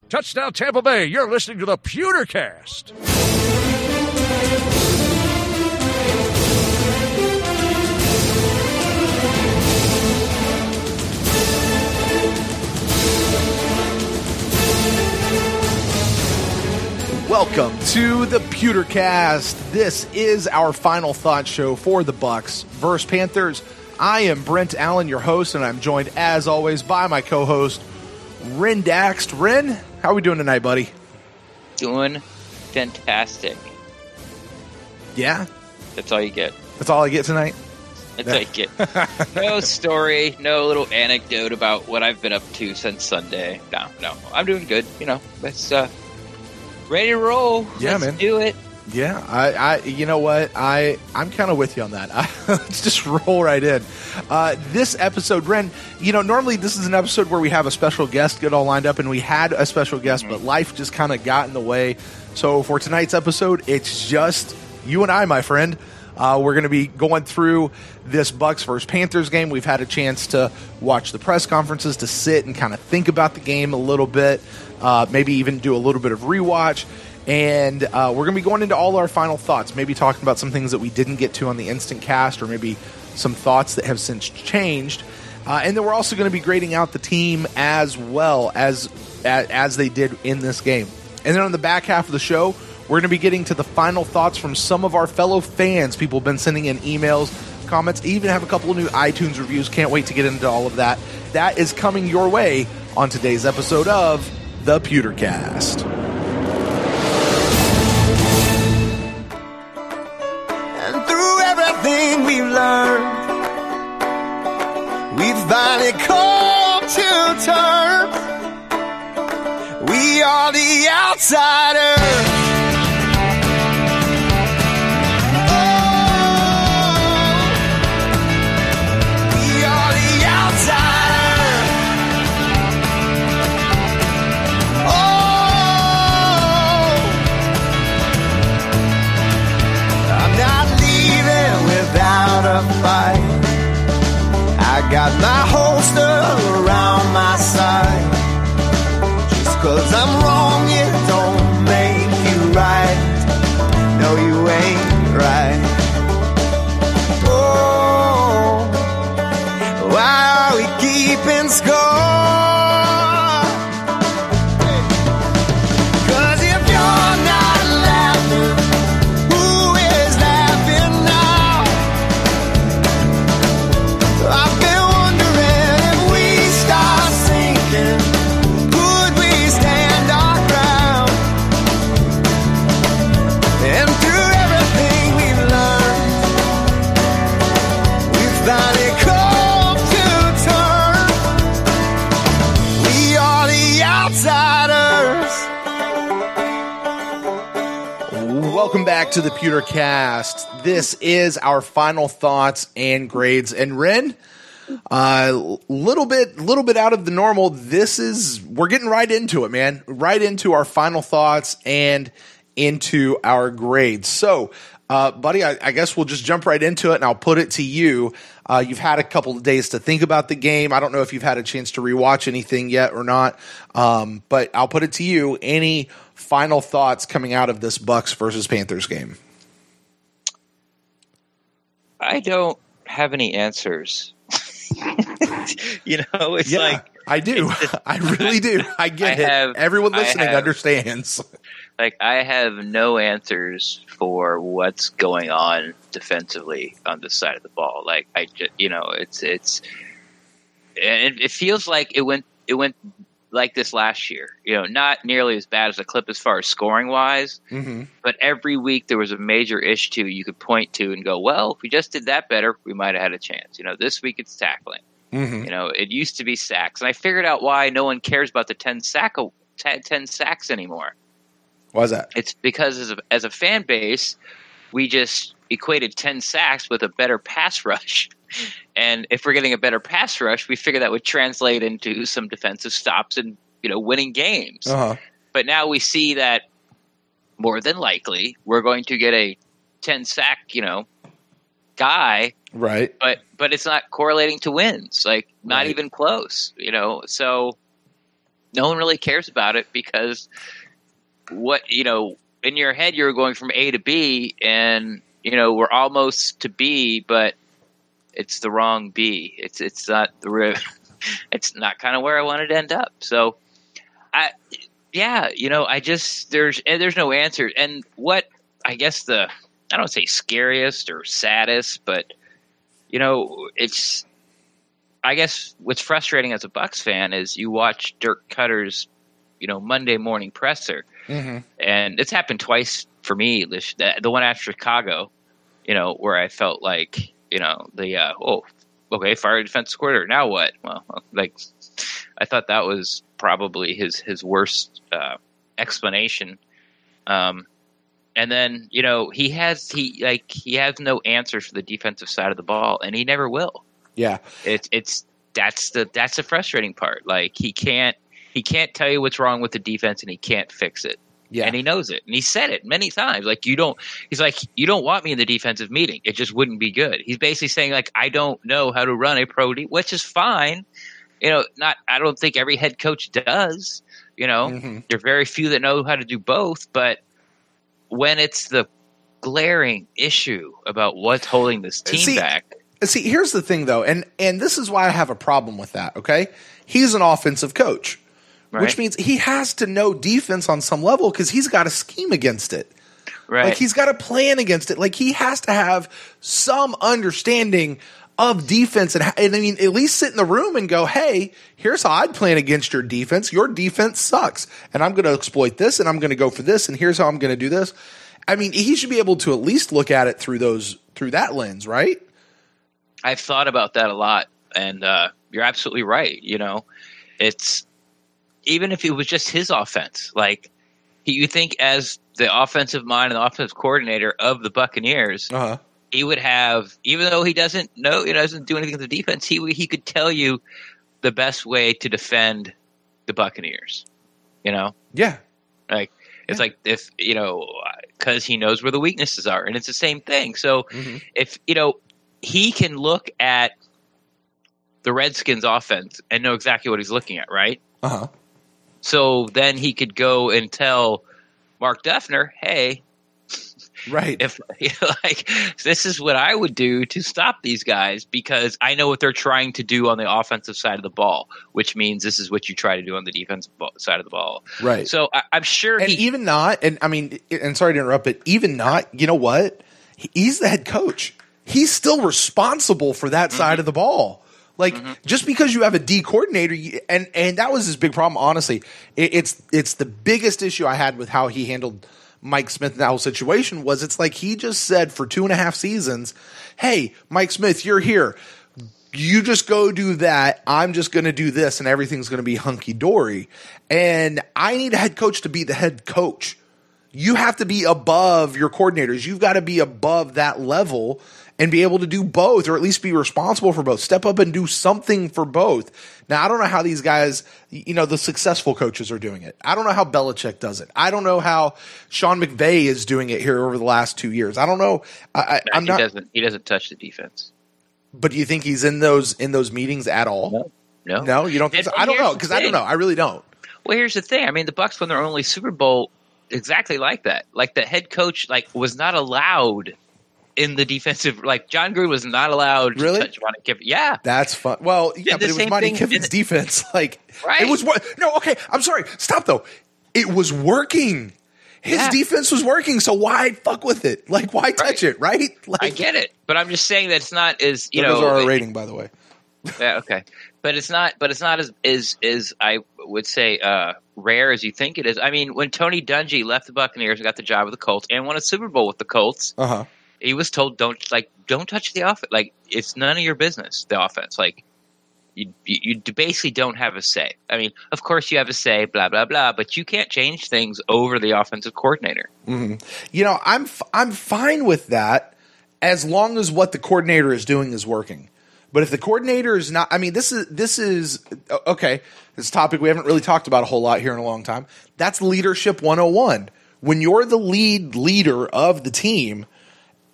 Touchdown Tampa Bay, you're listening to the Pewtercast. Welcome to the Pewtercast. This is our final thought show for the Bucs versus Panthers. I am Brent Allen, your host, and I'm joined, as always, by my co-host, Ren Daxt. Ren, how are we doing tonight, buddy? Doing fantastic. Yeah? That's all you get. That's all I get tonight? That's all you get. No story, no little anecdote about what I've been up to since Sunday. No. I'm doing good. Let's ready to roll. Yeah, Let's man. do it. Yeah, I you know what? I'm kind of with you on that. Let's just roll right in. This episode, Ren, normally this is an episode where we have a special guest get all lined up, and we had a special guest, but life just kind of got in the way. So for tonight's episode, it's just you and I, my friend. We're going to be going through this Bucs versus Panthers game. We've had a chance to watch the press conferences, to sit and kind of think about the game a little bit, maybe even do a little bit of rewatch. And we're going to be going into all our final thoughts, maybe talking about some things that we didn't get to on the instant cast, or maybe some thoughts that have since changed. And then we're also going to be grading out the team as well as they did in this game. And then on the back half of the show, we're going to be getting to the final thoughts from some of our fellow fans. People have been sending in emails, comments, even have a couple of new iTunes reviews. Can't wait to get into all of that. That is coming your way on today's episode of the Pewtercast. We've learned, we've finally come to terms. We are the outsiders. We are the outsiders. I'm not leaving without a fight. I got my holster around my side. Just 'cause I'm wrong, it don't make you right. No, you ain't right. Oh, why are we keeping score? 'Cause if you're not laughing, who is laughing now? I've been wondering if we start sinking, could we stand our ground? And through everything we've learned, we've finally come to terms. We are the outsiders. Welcome back to the Pewtercast. This is our final thoughts and grades. And Ren, little bit out of the normal. We're getting right into it, man. Right into our final thoughts and into our grades. So, buddy, I guess we'll just jump right into it, and I'll put it to you. You've had a couple of days to think about the game. I don't know if you've had a chance to rewatch anything yet or not, but I'll put it to you. Any final thoughts coming out of this Bucs versus Panthers game? I don't have any answers. It's like I do. I really do. I get it. Everyone listening understands. Like, I have no answers for what's going on defensively on this side of the ball. Like, I just, it feels like it went like this last year. Not nearly as bad as a clip as far as scoring wise, but every week there was a major issue you could point to and go, well, if we just did that better, we might have had a chance. This week it's tackling. It used to be sacks, and I figured out why no one cares about the 10 sacks anymore. Why is that? It's because as a fan base, we just equated 10 sacks with a better pass rush. And if we're getting a better pass rush, we figure that would translate into some defensive stops and, winning games. But now we see that more than likely we're going to get a 10 sack, guy. Right. But it's not correlating to wins, like not even close, So no one really cares about it because in your head you're going from A to B, and we're almost to B, but it's the wrong B. It's not it's not kind of where I wanted to end up. So there's no answer. And what I guess I don't say scariest or saddest, but it's, I guess what's frustrating as a Bucs fan is you watch Dirk Cutter's Monday morning presser. Mm-hmm. And it's happened twice for me. The one after Chicago, where I felt like, fire defensive coordinator. Now what? Well, I thought that was probably his worst explanation. And then he has no answers for the defensive side of the ball, and he never will. Yeah, that's the frustrating part. Like he can't tell you what's wrong with the defense, and he can't fix it. Yeah. And he knows it. And he said it many times. You don't want me in the defensive meeting. It just wouldn't be good. He's basically saying I don't know how to run a pro D, which is fine. I don't think every head coach does, mm-hmm. There are very few that know how to do both, but when it's the glaring issue about what's holding this team back. See, here's the thing though. And this is why I have a problem with that. Okay. He's an offensive coach. Right. Which means he has to know defense on some level because he's got a scheme against it. Right. He's got a plan against it. He has to have some understanding of defense and I mean, at least sit in the room and go, hey, here's how I'd plan against your defense. Your defense sucks. And I'm going to exploit this and I'm going to go for this. And here's how I'm going to do this. I mean, he should be able to at least look at it through that lens, right? I've thought about that a lot. And you're absolutely right. It's, even if it was just his offense, you think as the offensive mind and the offensive coordinator of the Buccaneers, uh-huh. He would have, even though he doesn't do anything to the defense, he could tell you the best way to defend the Buccaneers. Yeah. It's like if, because he knows where the weaknesses are, and it's the same thing. So mm-hmm. If, he can look at the Redskins offense and know exactly what he's looking at, right? Uh-huh. So then he could go and tell Mark Duffner, hey, right, if this is what I would do to stop these guys because I know what they're trying to do on the offensive side of the ball, which means this is what you try to do on the defensive side of the ball. Right. So I'm sure and sorry to interrupt, but even not, you know what? He's the head coach. He's still responsible for that mm-hmm. side of the ball. Mm-hmm. Just because you have a D coordinator, and that was his big problem, honestly. It's the biggest issue I had with how he handled Mike Smith in that whole situation was he just said for 2.5 seasons, hey, Mike Smith, you're here. You just go do that. I'm just going to do this, and everything's going to be hunky-dory. And I need a head coach to be the head coach. You have to be above your coordinators. You've got to be above that level and be able to do both, or at least be responsible for both. Step up and do something for both. Now, I don't know how these guys, the successful coaches are doing it. I don't know how Belichick does it. I don't know how Sean McVay is doing it here over the last 2 years. I don't know. He doesn't touch the defense. But do you think he's in those meetings at all? No, you don't think so? I don't know, because I don't know. I really don't. Well, here's the thing. I mean, the Bucs won their only Super Bowl exactly like that. The head coach was not allowed in the defensive, John Gruden was not allowed to touch Monty Kiffin. Yeah. That's fun. Well, yeah, but it was Monty Kiffin's defense. Right. It was no, okay, I'm sorry. Stop though. It was working. His defense was working, so why fuck with it? Why touch it, right? I get it. But I'm just saying that it's not as, Those are our rating, by the way. Yeah, okay. But it's not as I would say rare as you think it is. I mean, when Tony Dungy left the Buccaneers and got the job with the Colts and won a Super Bowl with the Colts, uh-huh. He was told don't touch the offense. It's none of your business. The offense, you basically don't have a say. I mean, of course you have a say, blah blah blah, but you can't change things over the offensive coordinator. Mm-hmm. I'm fine with that as long as what the coordinator is doing is working. But if the coordinator is not, I mean, this is okay. This topic we haven't really talked about a whole lot here in a long time. That's leadership 101. When you're the leader of the team.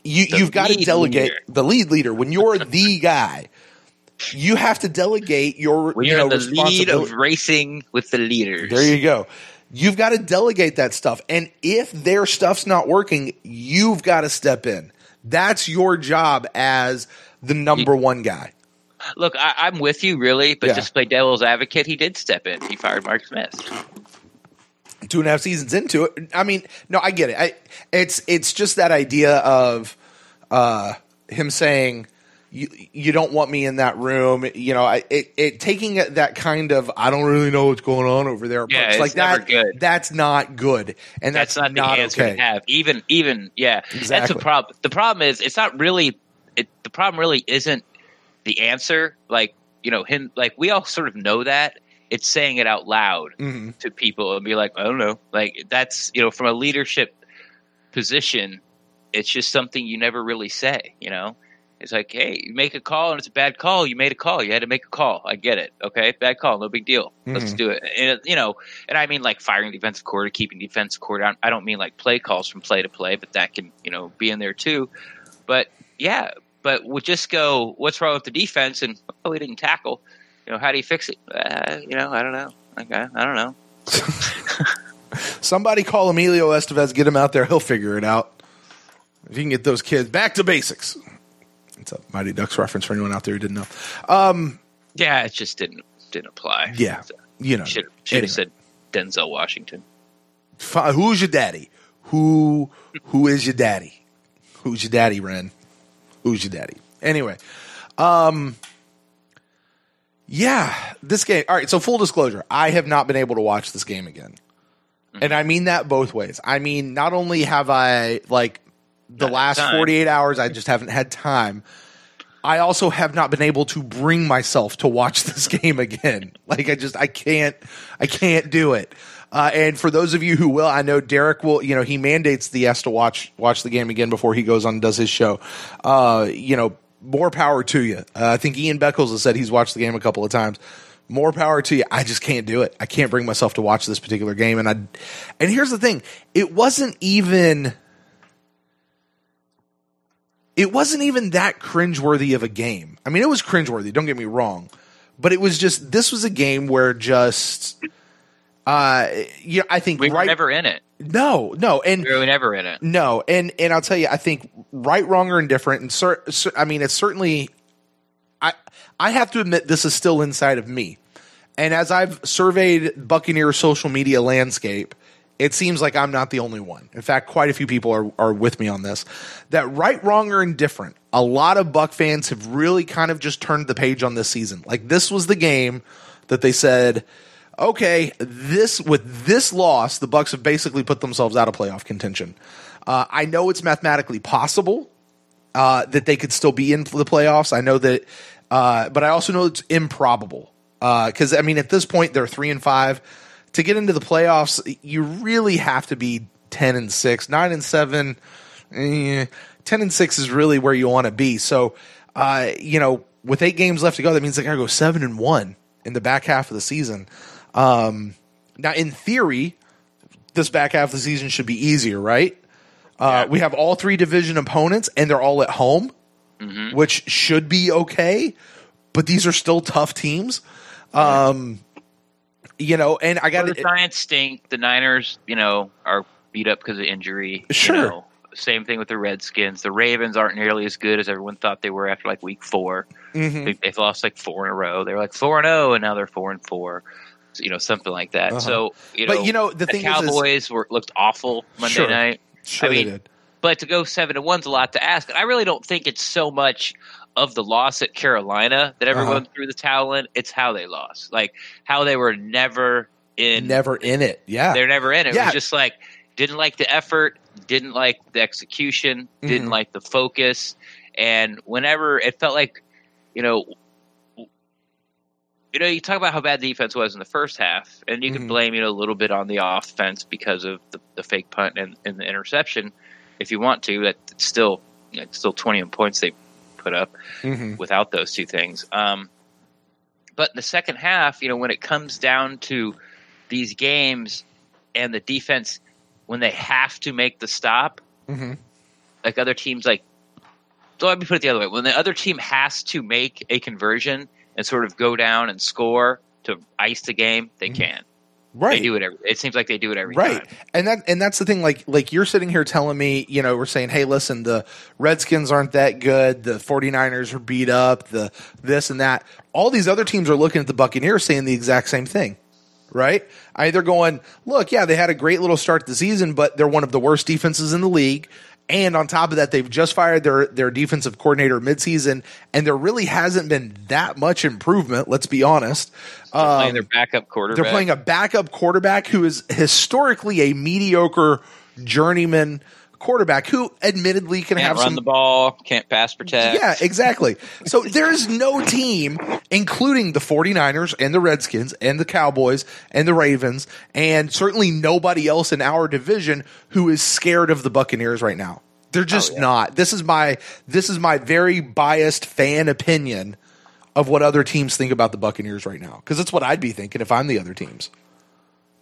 You've got to delegate the lead leader when you're the guy. You have to delegate your when you're in the lead responsibility. of racing with the leaders. There you go. You've got to delegate that stuff. And if their stuff's not working, you've got to step in. That's your job as the number one guy. Look, I'm with you, really, but just to play devil's advocate, he did step in. He fired Mark Smith. 2.5 seasons into it. I mean, no, I get it. It's just that idea of him saying, you don't want me in that room. You know, taking that kind of, I don't really know what's going on over there. Yeah, it's like never that, good. That's not good. And that's not the answer okay. to have. Even, yeah. Exactly. That's the problem. The problem is, it's not really, the problem really isn't the answer. Like, you know, him, like, we all sort of know that. It's saying it out loud to people and be like, I don't know. Like, that's, you know, from a leadership position, it's just something you never really say, you know? It's like, hey, you make a call and it's a bad call. You made a call. You had to make a call. I get it. Okay, bad call. No big deal. Let's do it. And, you know, and I mean like firing defensive coordinator, keeping defensive coordinator. I don't mean like play calls from play to play, but that can, you know, be in there too. But yeah, but we'll just go, what's wrong with the defense? And, oh, we didn't tackle. You know, how do you fix it? You know, I don't know. Okay, I don't know. Somebody call Emilio Estevez, get him out there. He'll figure it out. If you can get those kids back to basics. It's a Mighty Ducks reference for anyone out there who didn't know. Yeah, it just didn't apply. Yeah, so, you know, should have said Denzel Washington. Who's your daddy? Who is your daddy? Who's your daddy, Ren? Who's your daddy? Anyway, yeah, this game. All right, so full disclosure, I have not been able to watch this game again, and I mean that both ways. I mean, not only have I the last 48 hours, I just haven't had time. I also have not been able to bring myself to watch this game again. Like I can't do it. And for those of you who will, I know Derek will, you know, he mandates the yes to watch the game again before he goes on and does his show. You know, more power to you. I think Ian Beckles has said he's watched the game a couple of times. More power to you. I just can't do it. I can't bring myself to watch this particular game. And here's the thing. It wasn't even that cringeworthy of a game. I mean, it was cringeworthy, don't get me wrong. But it was just, this was a game where just, you know, I think we were never in it. No. And we were never in it. No. And I'll tell you, I think right, wrong, or indifferent. And I mean, it's certainly, I have to admit this is still inside of me. And as I've surveyed Buccaneers social media landscape, it seems like I'm not the only one. In fact, quite a few people are with me on this. That right, wrong, or indifferent, a lot of Buc fans have really kind of just turned the page on this season. Like, this was the game that they said, okay, with this loss, the Bucs have basically put themselves out of playoff contention. I know it's mathematically possible that they could still be in the playoffs. I know that, but I also know it's improbable. Because, I mean, at this point, they're 3-5. To get into the playoffs, you really have to be 10-6, 9-7. 10-6 is really where you want to be. So, you know, with 8 games left to go, that means they got to go 7-1 in the back half of the season. Now, in theory, this back half of the season should be easier, right? We have all 3 division opponents, and they're all at home, which should be okay. But these are still tough teams. You know, and I got the Giants stink. The Niners, you know, are beat up because of injury. Sure. You know, same thing with the Redskins. The Ravens aren't nearly as good as everyone thought they were after like week 4. They've lost like 4 in a row. They were like 4-0, and now they're 4-4. So, you know, something like that. So, but you know, the thing Cowboys looked awful Monday night. Sure, I mean, they did. But to go 7-1's a lot to ask. And I really don't think it's so much of the loss at Carolina that everyone threw the towel in. It's how they lost, like how they were never in it. Yeah, they're never in it. It was just like, didn't like the effort, didn't like the execution, didn't like the focus, and whenever it felt like, you know, you talk about how bad the defense was in the first half, and you can blame, you know, a little bit on the offense because of the fake punt and the interception, if you want to. It's still 20 points they put up without those 2 things. But the second half, you know, when it comes down to these games and the defense, when they have to make the stop, like other teams like let me put it the other way. When the other team has to make a conversion and sort of go down and score to ice the game, they can. Right. They do it. It seems like they do it every right. time. And that's the thing. Like you're sitting here telling me, we're saying, hey, listen, the Redskins aren't that good. The 49ers are beat up. The this and that. All these other teams are looking at the Buccaneers saying the exact same thing. Right? They're going, look, yeah, they had a great little start to the season, but they're one of the worst defenses in the league. And on top of that, they've just fired their defensive coordinator midseason, and there really hasn't been that much improvement, let's be honest. They're playing their backup quarterback. They're playing a backup quarterback who is historically a mediocre journeyman quarterback who admittedly can can't run some, the ball, can't pass protect. Yeah, exactly. So there is no team, including the 49ers and the Redskins and the Cowboys and the Ravens, and certainly nobody else in our division who is scared of the Buccaneers right now. They're just not. This is my very biased fan opinion of what other teams think about the Buccaneers right now, because it's what I'd be thinking if I'm the other teams.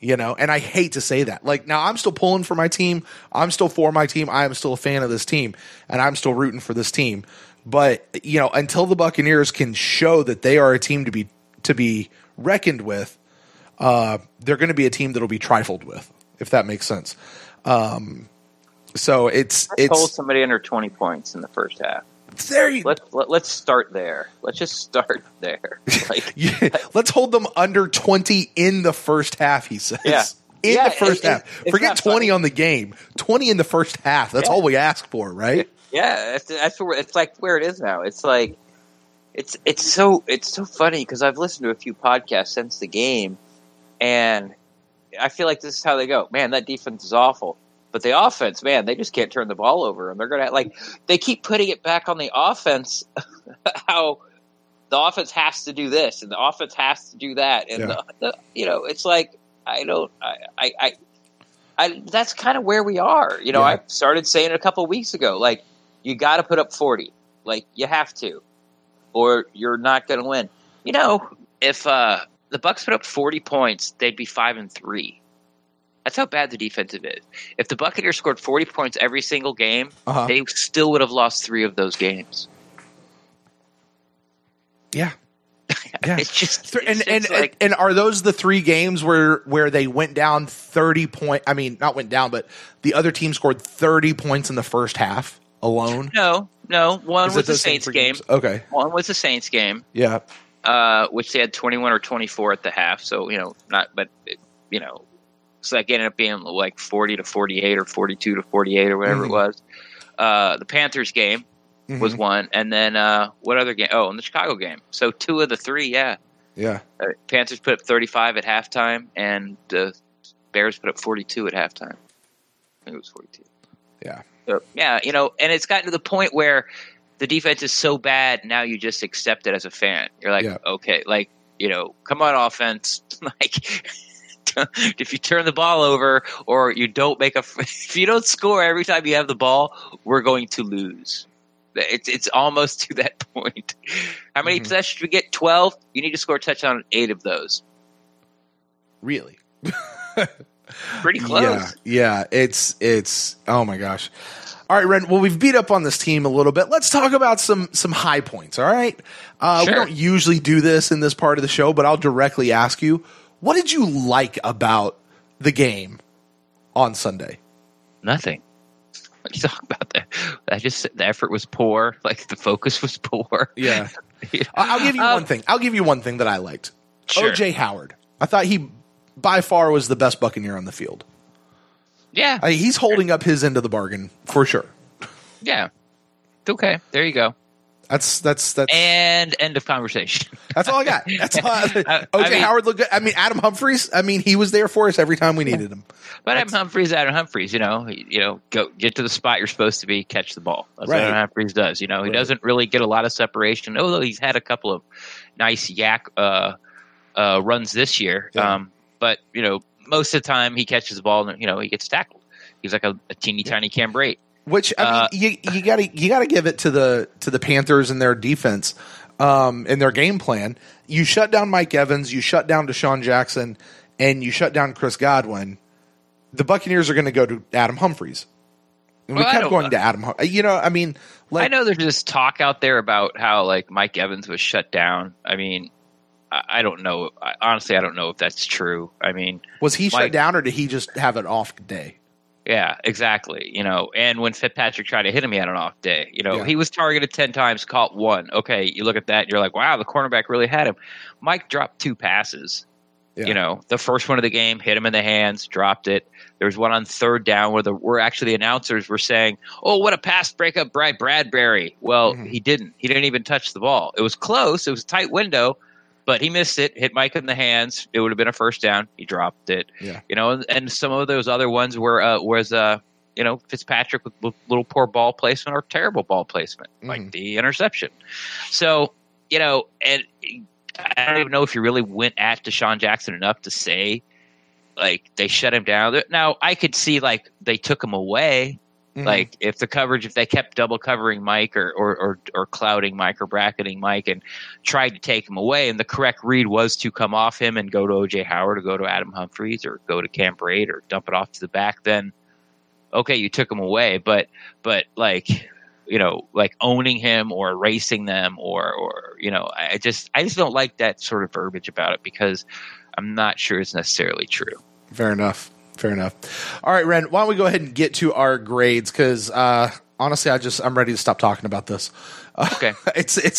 And I hate to say that. Like, now I'm still pulling for my team. I'm still for my team. I am still a fan of this team, and I'm still rooting for this team. But, until the Buccaneers can show that they are a team to be reckoned with, they're going to be a team that'll be trifled with, if that makes sense. So it's hold somebody under 20 points in the first half. Let's start there. Let's just start there. Let's hold them under 20 in the first half, he says. Yeah. In the first half. Forget 20 funny. On the game. 20 in the first half. That's all we ask for, right? Yeah, that's where it's like where it is now. It's like it's so funny because I've listened to a few podcasts since the game, and I feel like this is how they go. Man, that defense is awful. But the offense, man, they just can't turn the ball over, and they're gonna they keep putting it back on the offense. How the offense has to do this, and the offense has to do that, and it's like that's kind of where we are. I started saying it a couple of weeks ago. Like, you got to put up 40, like you have to, or you're not going to win. If the Bucs put up 40 points, they'd be 5-3. That's how bad the defensive is. If the Buccaneers scored 40 points every single game, they still would have lost 3 of those games. Yeah. It's just and are those the 3 games where they went down 30 points? I mean, not went down, but the other team scored 30 points in the first half alone? No. One was the Saints game. Okay. One was the Saints game. Yeah. Which they had 21 or 24 at the half. So, so that ended up being like 40-48 or 42-48 or whatever it was. The Panthers game was one, and then what other game? Oh, and the Chicago game. So 2 of the 3, yeah. Panthers put up 35 at halftime, and the Bears put up 42 at halftime. I think it was 42. Yeah. So, and it's gotten to the point where the defense is so bad now you just accept it as a fan. You're like, okay, come on, offense, if you turn the ball over or you don't if you don't score every time you have the ball, we're going to lose. It's almost to that point. How many possessions we get? 12. You need to score a touchdown on 8 of those. Really? Pretty close. Yeah. It's oh my gosh. All right, Ren. Well, we've beat up on this team a little bit. Let's talk about some high points. All right. Sure. We don't usually do this in this part of the show, but I'll directly ask you, what did you like about the game on Sunday? Nothing. What are you talking about there? The effort was poor. Like, the focus was poor. Yeah. I'll give you one thing. I'll give you one thing that I liked. Sure. O.J. Howard. I thought he, by far, was the best Buccaneer on the field. Yeah. He's holding up his end of the bargain, for sure. Yeah. Okay. There you go. That's and end of conversation. That's all I got. That's all. O.J. Howard looked good. I mean, Adam Humphries. I mean, he was there for us every time we needed him. But Adam Humphries. Go get to the spot you're supposed to be, catch the ball. That's what Adam Humphries does. He doesn't really get a lot of separation. Although he's had a couple of nice yak runs this year. Yeah. But most of the time he catches the ball and he gets tackled. He's like a teeny tiny Cam Brate. Which, I mean, you gotta give it to the Panthers and their defense and their game plan. You shut down Mike Evans, you shut down Deshaun Jackson, and you shut down Chris Godwin. The Buccaneers are going to go to Adam Humphries. And we kept going to Adam. I mean, like, I know there's this talk out there about how like Mike Evans was shut down. I mean, I don't know. Honestly, I don't know if that's true. I mean, was he shut down or did he just have an off day? Yeah, exactly. And when Fitzpatrick tried to hit him, he had an off day. He was targeted 10 times, caught 1. Okay, you look at that, and you're like, wow, the cornerback really had him. Mike dropped 2 passes. Yeah. The first one of the game, hit him in the hands, dropped it. There was one on 3rd down where actually the announcers were saying, oh, what a pass breakup by Bradbury. Well, he didn't. He didn't even touch the ball. It was close. It was a tight window, but he missed it, hit Mike in the hands. It would have been a first down. He dropped it. Yeah. And some of those other ones was Fitzpatrick with little poor ball placement or terrible ball placement, like the interception. So, and I don't even know if you really went at Deshaun Jackson enough to say, like, they shut him down. Now, I could see, like, they took him away. Like, if they kept double covering Mike or clouding Mike or bracketing Mike and tried to take him away, and the correct read was to come off him and go to O.J. Howard or go to Adam Humphries or go to Cam Braid or dump it off to the back, then, okay, you took him away. But like, like owning him or erasing them or I just don't like that sort of verbiage about it because I'm not sure it's necessarily true. Fair enough. All right, Ren, why don't we go ahead and get to our grades? Because honestly, I'm ready to stop talking about this. Okay,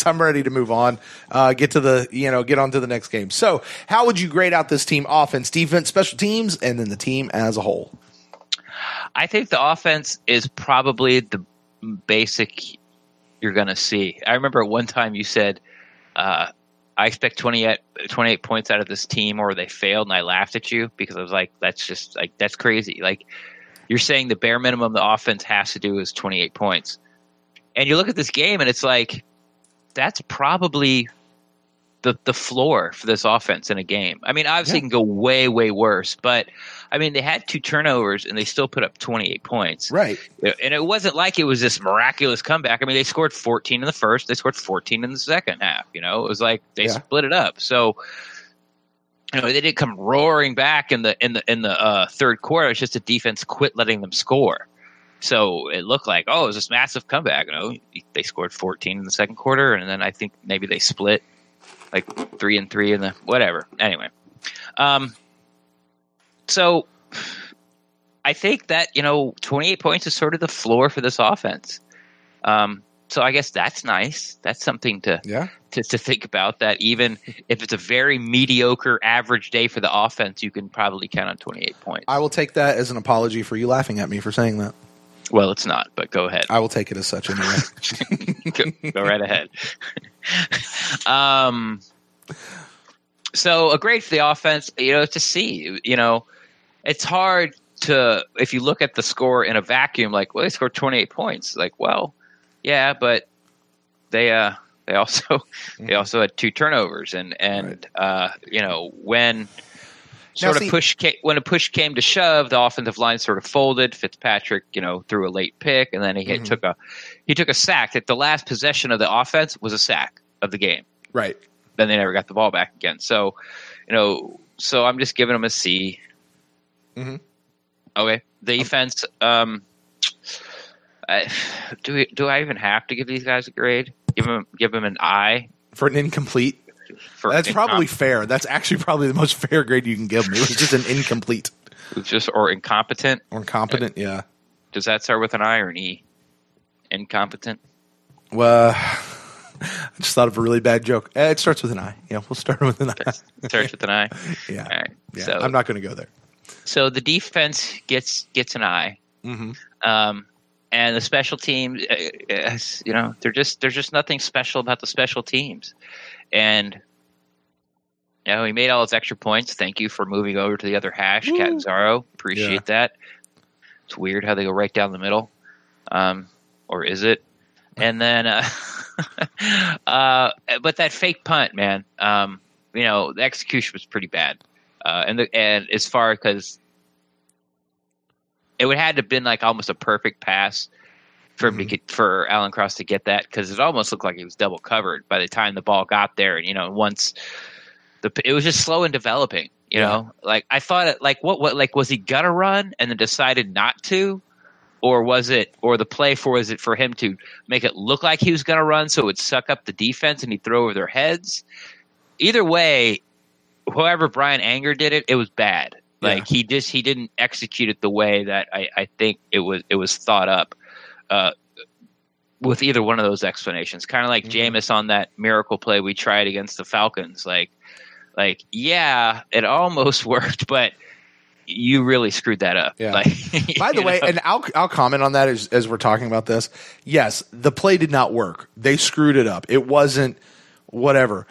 I'm ready to move on. Get on to the next game. So, how would you grade out this team? Offense, defense, special teams, and then the team as a whole. I think the offense is probably the basic you're going to see. I remember at one time you said, I expect 28 points out of this team or they failed, and I laughed at you because I was like, that's crazy. Like, you're saying the bare minimum the offense has to do is 28 points. And you look at this game and it's like, that's probably the floor for this offense in a game. I mean, obviously it can go way, way worse, but I mean, they had 2 turnovers and they still put up 28 points. Right. And it wasn't like it was this miraculous comeback. I mean, they scored 14 in the first, they scored 14 in the second half. It was like they split it up. So, they didn't come roaring back in the third quarter. It's just the defense quit letting them score. So it looked like, it was this massive comeback. They scored 14 in the second quarter, and then I think maybe they split like 3-3 in the whatever. Anyway, so I think that 28 points is sort of the floor for this offense. So I guess that's nice. That's something to think about. That even if it's a very mediocre average day for the offense, you can probably count on 28 points. I will take that as an apology for you laughing at me for saying that. Well, it's not, but go ahead. I will take it as such anyway. Go right ahead. So a grade for the offense, to see, it's hard to, if you look at the score in a vacuum, like, well, they scored 28 points. Like, well, yeah, but they also had 2 turnovers and when when a push came to shove, the offensive line sort of folded. Fitzpatrick, threw a late pick, and then he took a sack. That the last possession of the offense was a sack of the game. Right. Then they never got the ball back again. So, so I'm just giving them a C. Mm-hmm. Okay. The defense. Do I even have to give these guys a grade? Give them an I for an incomplete. That's probably fair. That's actually probably the most fair grade you can give them. It was just an incomplete. Or incompetent. Or incompetent, yeah. Does that start with an I or an E? Incompetent? Well, I just thought of a really bad joke. It starts with an I. Yeah, we'll start with an I. Starts with an I? Yeah. All right. Yeah. So, I'm not going to go there. So the defense gets an I. Mm-hmm. And the special teams, there's just nothing special about the special teams. And he made all his extra points. Thank you for moving over to the other hash, Cat and Zaro. Appreciate that. It's weird how they go right down the middle, or is it? And then, but that fake punt, man. The execution was pretty bad, and as far because it would had to have been like almost a perfect pass for him to get, for Alan Cross to get that, because it almost looked like he was double covered by the time the ball got there, and once it was just slow in developing. Like I thought, what was he gonna run and then decided not to, or the play was it for him to make it look like he was going to run so it would suck up the defense and he'd throw over their heads? Either way, whoever Brian Anger did it, it was bad. Like he didn't execute it the way that I think it was thought up with either one of those explanations. Kind of like Jameis on that miracle play we tried against the Falcons. Like yeah, it almost worked, but you really screwed that up. Yeah. Like, by the way, and I'll comment on that as we're talking about this. Yes, the play did not work. They screwed it up. It wasn't whatever.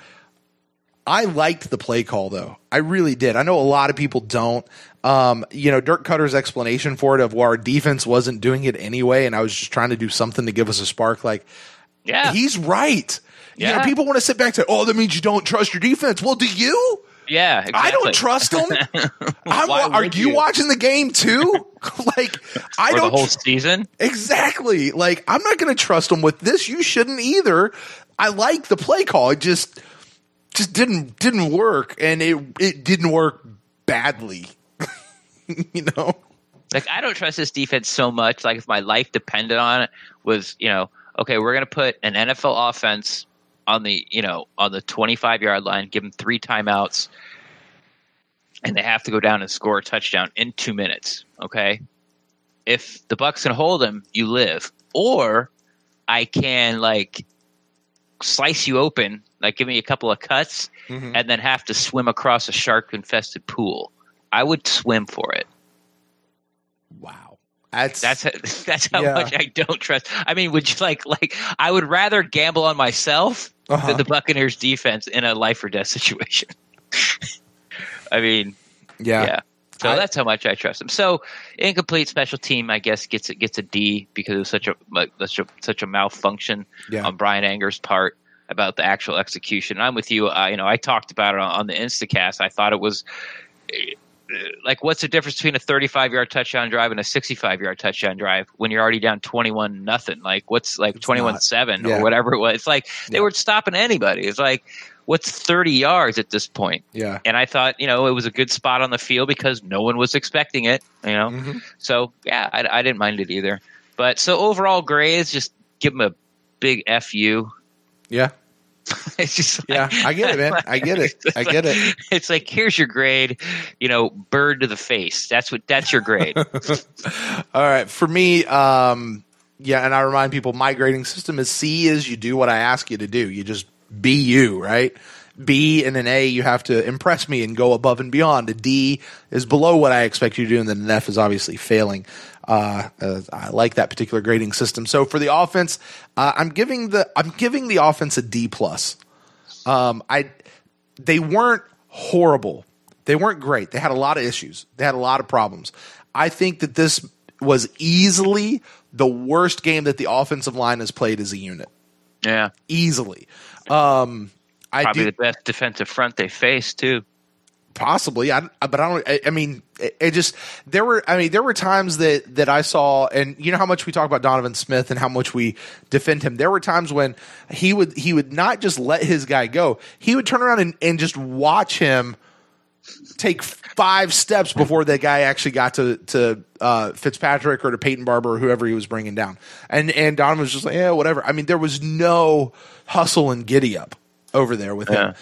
I liked the play call, though. I really did. I know a lot of people don't. Dirk Cutter's explanation for it of our defense wasn't doing it anyway, and I was just trying to do something to give us a spark. Like, yeah, he's right. Yeah. People want to sit back and say, "Oh, that means you don't trust your defense." Well, do you? Yeah, exactly. I don't trust them. Are you watching the game too? I don't. The whole season? Exactly. Like, I'm not going to trust them with this. You shouldn't either. I like the play call. It just didn't work, and it didn't work badly. Like, I don't trust this defense so much. Like, if my life depended on it, was okay, we're going to put an NFL offense on the 25-yard line, give them 3 timeouts, and they have to go down and score a touchdown in 2 minutes. Okay, if the Bucs can hold them, you live. Or I can slice you open, give me a couple of cuts, and then have to swim across a shark-infested pool. I would swim for it. Wow. That's how much I don't trust. I mean, would you I would rather gamble on myself than the Buccaneers defense in a life or death situation. I mean, yeah. So that's how much I trust them. So incomplete special team, I guess, gets a D because it was such a malfunction on Brian Anger's part about the actual execution. I'm with you. I talked about it on the Instacast. I thought it was what's the difference between a 35-yard touchdown drive and a 65-yard touchdown drive when you're already down 21-0? What's 21-7 or whatever it was? It's they weren't stopping anybody. It's what's 30 yards at this point? Yeah. And I thought, it was a good spot on the field because no one was expecting it, So, yeah, I didn't mind it either. But so overall grades, just give them a big FU. Yeah. It's just I get it, man. I get it. It's here's your grade, bird to the face. That's your grade. All right. For me, and I remind people my grading system is C is you do what I ask you to do. You just be you, right? B and an A, you have to impress me and go above and beyond. A D is below what I expect you to do, and then an F is obviously failing. I like that particular grading system. So for the offense, I'm giving the offense a D plus. They weren't horrible. They weren't great. They had a lot of issues. They had a lot of problems. I think that this was easily the worst game that the offensive line has played as a unit. Yeah, easily. Probably the best defensive front they faced too. Possibly, there were times that I saw, and you know how much we talk about Donovan Smith and how much we defend him. There were times when he would not just let his guy go; he would turn around and just watch him take 5 steps before that guy actually got to Fitzpatrick or to Peyton Barber or whoever he was bringing down. And Donovan was just like, yeah, whatever. I mean, there was no hustle and giddy up over there with him.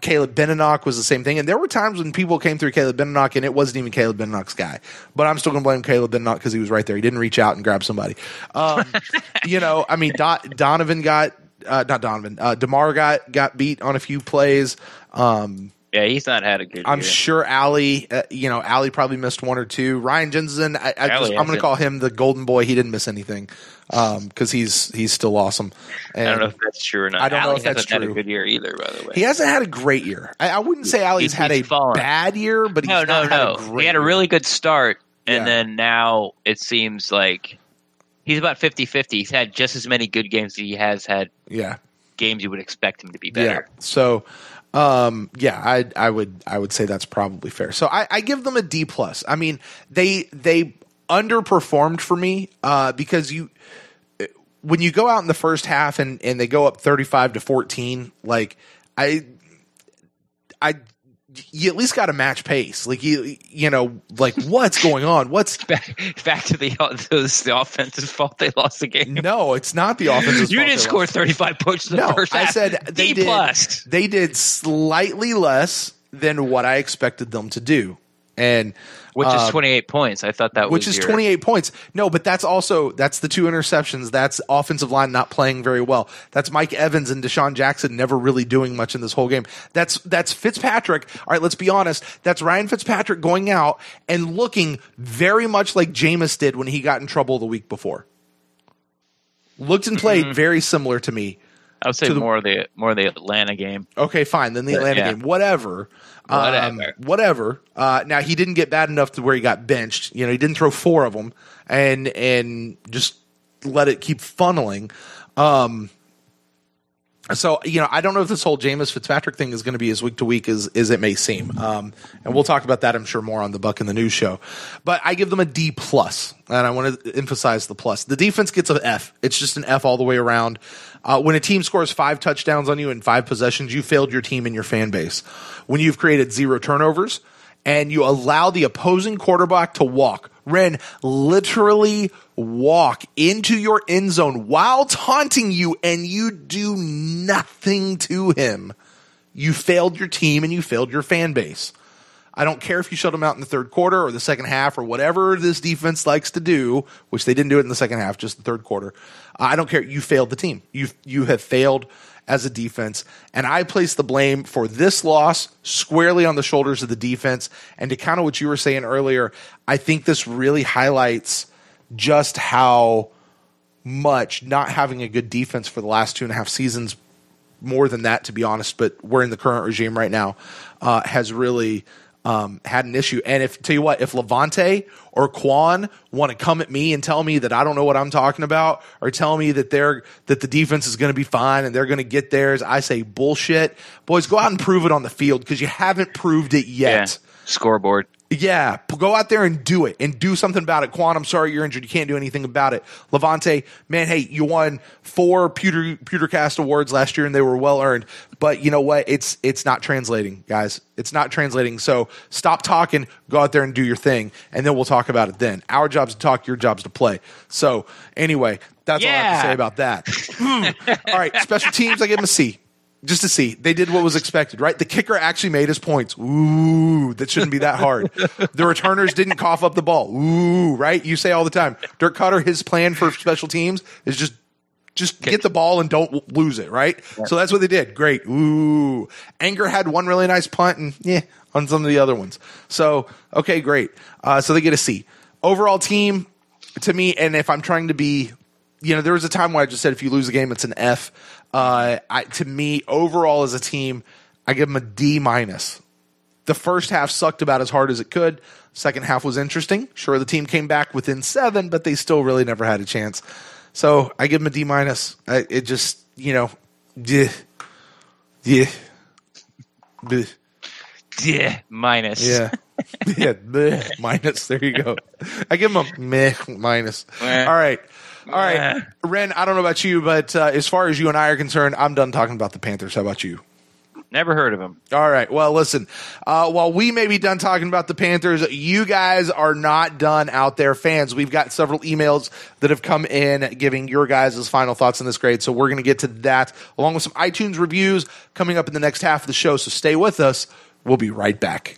Caleb Benenoch was the same thing. And there were times when people came through Caleb Benenoch and it wasn't even Caleb Benenoch's guy. But I'm still going to blame Caleb Benenoch because he was right there. He didn't reach out and grab somebody. DeMar got beat on a few plays. Yeah, he's not had a good year. I'm sure Allie probably missed 1 or 2. Ryan Jensen, I'm going to call him the golden boy. He didn't miss anything because he's still awesome. And I don't know if that's true or not. I don't know if that's true. Had a good year either, by the way. He hasn't had a great year. I wouldn't say Allie's had a bad year, but he's not had a great year. He had a really good start, and then now it seems like he's about 50-50. He's had just as many good games as he has had games you would expect him to be better. Yeah. So I would say that's probably fair. So I give them a D plus. I mean, they underperformed for me because when you go out in the first half and they go up 35-14, like I you at least got to match pace. Like like what's going on? What's back to the offense's fault they lost the game? No, it's not the offense's fault. You didn't score 35 points in the first half. I said they did slightly less than what I expected them to do. And which is 28 points. I thought that which is 28 points. No, but that's the 2 interceptions. That's offensive line not playing very well. That's Mike Evans and Deshaun Jackson never really doing much in this whole game. That's Fitzpatrick. All right, let's be honest. That's Ryan Fitzpatrick going out and looking very much like Jameis did when he got in trouble the week before. Looked and played very similar to me. I would say more of the Atlanta game. Okay, fine. Then the Atlanta game. Whatever. Now he didn't get bad enough to where he got benched. He didn't throw 4 of them and just let it keep funneling. So I don't know if this whole Jameis Fitzpatrick thing is going to be as week to week as it may seem. And we'll talk about that, I'm sure, more on the Buck in the News show. But I give them a D+, and I want to emphasize the plus. The defense gets an F. It's just an F all the way around. When a team scores 5 touchdowns on you in 5 possessions, you failed your team and your fan base. When you've created 0 turnovers and you allow the opposing quarterback to walk, literally walk into your end zone while taunting you, and you do nothing to him, you failed your team and you failed your fan base. I don't care if you shut them out in the third quarter or the second half or whatever this defense likes to do, which they didn't do it in the second half, just the third quarter. I don't care. You failed the team. You have failed as a defense, and I place the blame for this loss squarely on the shoulders of the defense. And to kind of what you were saying earlier, I think this really highlights just how much not having a good defense for the last 2.5 seasons, more than that, to be honest, but we're in the current regime right now, has really had an issue. And tell you what, if Levante or Quan want to come at me and tell me that I don't know what I'm talking about, or tell me that the defense is going to be fine and they're going to get theirs, I say bullshit. Boys, go out and prove it on the field, because you haven't proved it yet. Yeah. Scoreboard. Yeah, go out there and do it, and do something about it. Quan, I'm sorry you're injured. You can't do anything about it. Levante, man, hey, you won 4 Pewtercast awards last year, and they were well earned. But you know what? It's not translating, guys. It's not translating. So stop talking. Go out there and do your thing, and then we'll talk about it then. Our job's to talk. Your job's to play. So anyway, that's all I have to say about that. All right, special teams, I give them a C. Just to see. They did what was expected, right? The kicker actually made his points. Ooh, that shouldn't be that hard. The returners didn't cough up the ball. Ooh, right? You say all the time. Dirk Cutter, his plan for special teams is just get the ball and don't lose it, right? Yeah. So that's what they did. Great. Ooh. Anger had one really nice punt and on some of the other ones. So, okay, great. So they get a C. Overall team, to me, and if I'm trying to be, there was a time where I just said if you lose a game, it's an F. To me, overall as a team, I give them a D-. The first half sucked about as hard as it could. Second half was interesting. Sure, the team came back within 7, but they still really never had a chance. So I give them a D-. It just, yeah, minus. Yeah. Yeah, bleh, minus. There you go. I give them a meh minus. All right. Ren, I don't know about you, but as far as you and I are concerned, I'm done talking about the Panthers. How about you? Never heard of them. All right. Well, listen, while we may be done talking about the Panthers, you guys are not done out there, fans. We've got several emails that have come in giving your guys' final thoughts on this grade. So we're going to get to that along with some iTunes reviews coming up in the next half of the show. So stay with us. We'll be right back.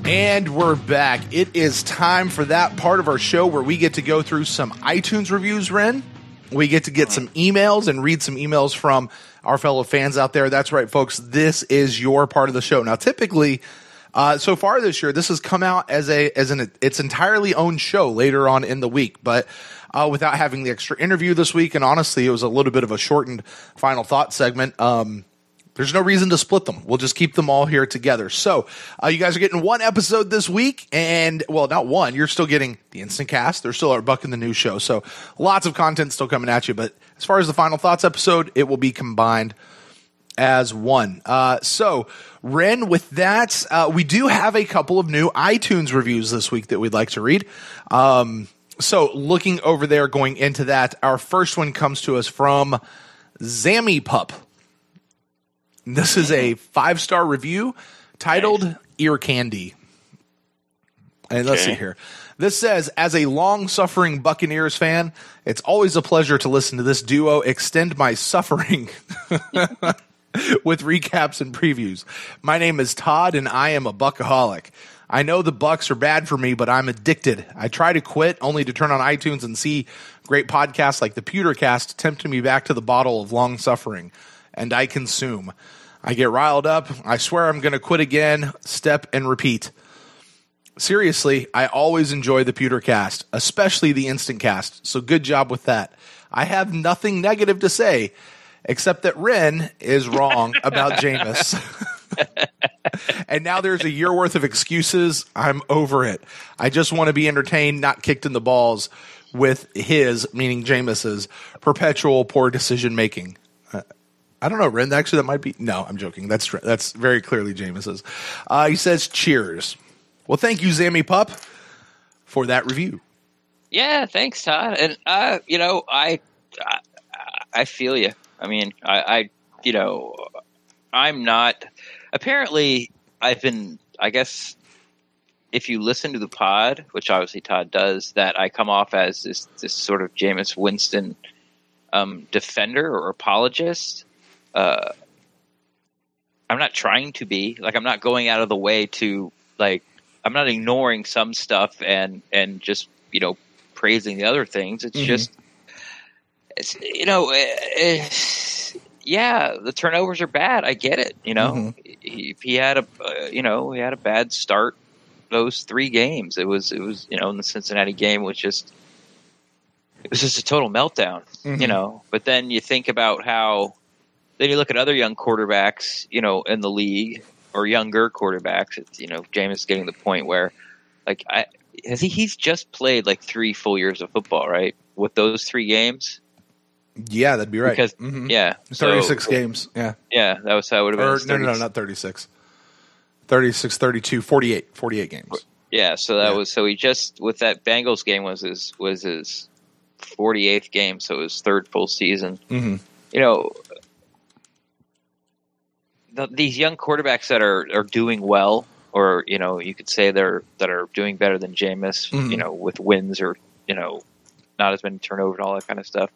And we're back. It is time for that part of our show where we get to go through some iTunes reviews, Ren. We get to get some emails and read some emails from our fellow fans out there. That's right, folks. This is your part of the show. Now, typically, so far this year, this has come out as its entirely own show later on in the week, but without having the extra interview this week, and honestly, it was a little bit of a shortened final thought segment. There's no reason to split them. We'll just keep them all here together. So you guys are getting one episode this week, and, well, not one. You're still getting the instant cast. There's still our Buck in the News show. So lots of content still coming at you. But as far as the final thoughts episode, it will be combined. as 1. So, Ren, with that, we do have a couple of new iTunes reviews this week that we'd like to read. So, looking over there, going into that, our first one comes to us from Zammy Pup. This is a 5-star review titled Ear Candy. And let's see here. This says, as a long-suffering Buccaneers fan, it's always a pleasure to listen to this duo extend my suffering with recaps and previews. My name is Todd, and I am a Buckaholic. I know the Bucs are bad for me, but I'm addicted. I try to quit, only to turn on iTunes and see great podcasts like the Pewtercast tempting me back to the bottle of long suffering, and I consume. I get riled up. I swear I'm going to quit again. Step and repeat. Seriously, I always enjoy the Pewtercast, especially the Instant Cast, so good job with that. I have nothing negative to say, except that Ren is wrong about Jameis. And now there's a year worth of excuses. I'm over it. I just want to be entertained, not kicked in the balls with his, meaning Jameis's, perpetual poor decision making. I don't know, Ren. Actually, that might be. No, I'm joking. That's very clearly Jameis's. He says, cheers. Well, thank you, Zammy Pup, for that review. Yeah, thanks, Todd. And I feel you. I mean, I'm not. Apparently, I've been. I guess if you listen to the pod, which obviously Todd does, that I come off as this sort of Jameis Winston defender or apologist. I'm not trying to be. Like, I'm not going out of the way to, like, I'm not ignoring some stuff and just, praising the other things. It's just, yeah, the turnovers are bad. I get it. He had a bad start those 3 games. It was in the Cincinnati game, it was just a total meltdown, but then you think about how, then you look at other young quarterbacks, in the league, or younger quarterbacks. It's, Jameis getting the point where, like, he's just played like 3 full years of football, right? With those 3 games. Yeah, that'd be right. Because 36 games. Yeah. Yeah, that was how it would have been. No, not 36. 36, 32, 48 games. Yeah, so that was, so he just, with that Bengals game was his 48th game, so his 3rd full season. These young quarterbacks that are doing well, or you could say that are doing better than Jameis, with wins or not as many turnovers and all that kind of stuff.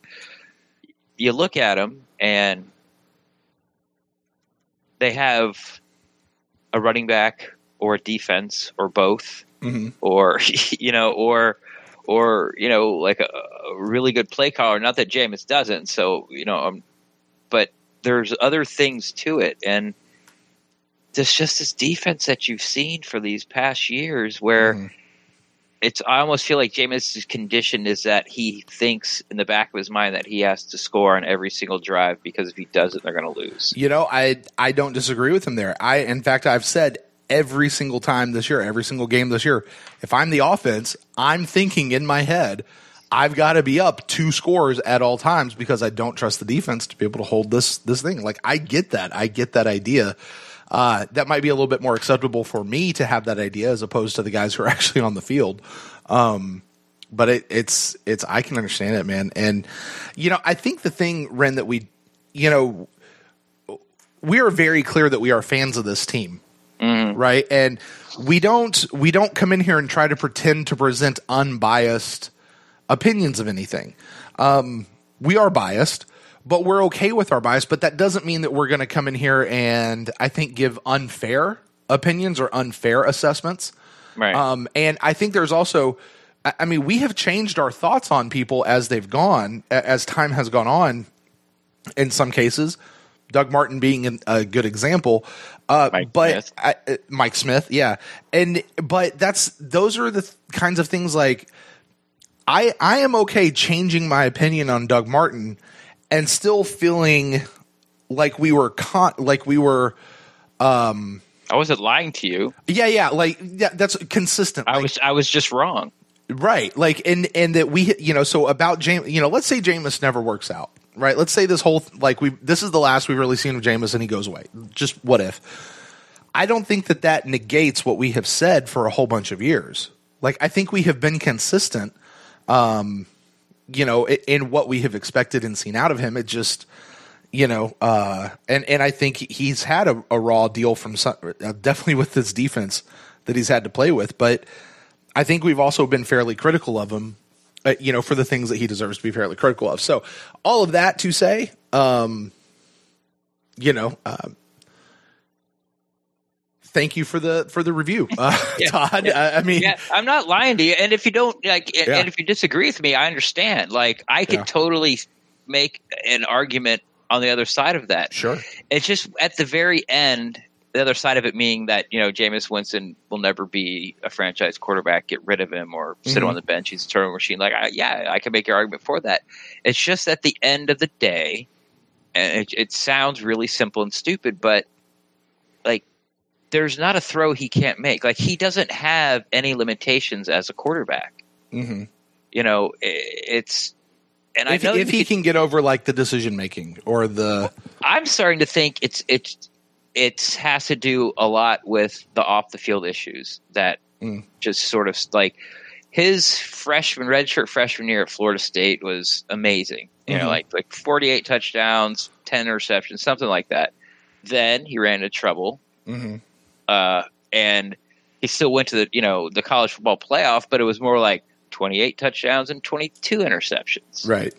You look at them and they have a running back or a defense or both, or like a really good play caller. Not that Jameis doesn't, so but there's other things to it, and there's just this defense that you've seen for these past years where I almost feel like Jameis' condition is that he thinks in the back of his mind that he has to score on every single drive, because if he doesn't, they're going to lose. I don't disagree with him there. In fact, I've said every single time this year, every single game this year, if I'm the offense, I'm thinking in my head, I've got to be up 2 scores at all times, because I don't trust the defense to be able to hold this thing. Like, I get that. I get that idea. That might be a little bit more acceptable for me to have that idea as opposed to the guys who are actually on the field. But it's I can understand it, man. And, I think the thing, Ren, that we are very clear that we are fans of this team, right? And we don't come in here and try to pretend to present unbiased opinions of anything. We are biased, but we're okay with our bias. But that doesn't mean that we're going to come in here and, I think, give unfair opinions or unfair assessments. Right. And I think there's also, we have changed our thoughts on people as they've gone, as time has gone on. In some cases, Doug Martin being a good example. Mike Smith, yeah. But those are the kinds of things, like, I am okay changing my opinion on Doug Martin and still feeling like we were I wasn't lying to you. Yeah. That's consistent. I was just wrong. Right. Like, and that we, so about James, let's say Jameis never works out. right? Let's say this is the last we've really seen of Jameis and he goes away. Just what if? I don't think that negates what we have said for a whole bunch of years. Like, I think we have been consistent, in what we have expected and seen out of him. It just, and I think he's had a raw deal from definitely with this defense that he's had to play with. But I think we've also been fairly critical of him, for the things that he deserves to be fairly critical of. So all of that to say, thank you for the review, Todd. I'm not lying to you. And if you don't and if you disagree with me, I understand. Like, I could totally make an argument on the other side of that. Sure. It's just at the very end, the other side of it being that, Jameis Winston will never be a franchise quarterback, get rid of him or sit him on the bench. He's a turnover machine. Like, I can make your argument for that. It's just at the end of the day, and it sounds really simple and stupid, but like, there's not a throw he can't make. Like, he doesn't have any limitations as a quarterback. Mm-hmm. If he can get over like the decision making or the, I'm starting to think it has to do a lot with the off the field issues that just sort of like his redshirt freshman year at Florida State was amazing. Like 48 touchdowns, 10 interceptions, something like that. Then he ran into trouble. Mm-hmm. And he still went to the college football playoff, but it was more like 28 touchdowns and 22 interceptions. Right.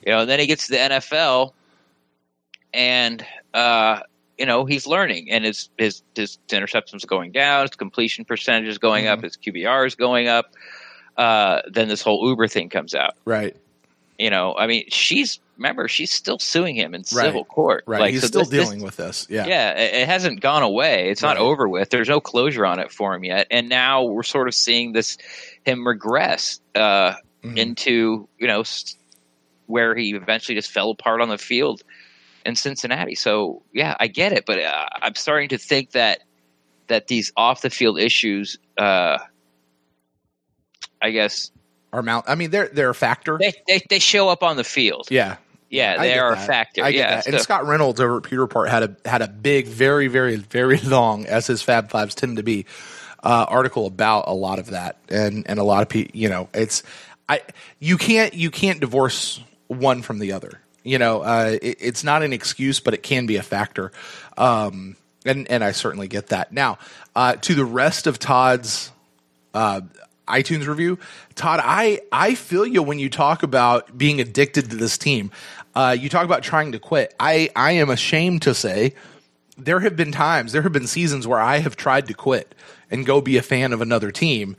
And then he gets to the NFL and, he's learning and his interceptions are going down, his completion percentage is going up, his QBR is going up. Then this whole Uber thing comes out. Right. She's still suing him in civil court. Right. Like, he's still dealing with this. Yeah. Yeah. It hasn't gone away. It's not over with. There's no closure on it for him yet. And now we're sort of seeing him regress into, where he eventually just fell apart on the field in Cincinnati. So yeah, I get it. But I'm starting to think that these off the field issues, I guess, they're a factor. They show up on the field. Yeah. Yeah, they are a factor. I get that. And Scott Reynolds over at Pewter Report had a big, very, very, very long, as his Fab Fives tend to be, article about a lot of that, and a lot of people. You can't divorce one from the other. It's not an excuse, but it can be a factor, and I certainly get that. Now, to the rest of Todd's iTunes review, Todd, I feel you when you talk about being addicted to this team. You talk about trying to quit. I am ashamed to say there have been seasons where I have tried to quit and go be a fan of another team.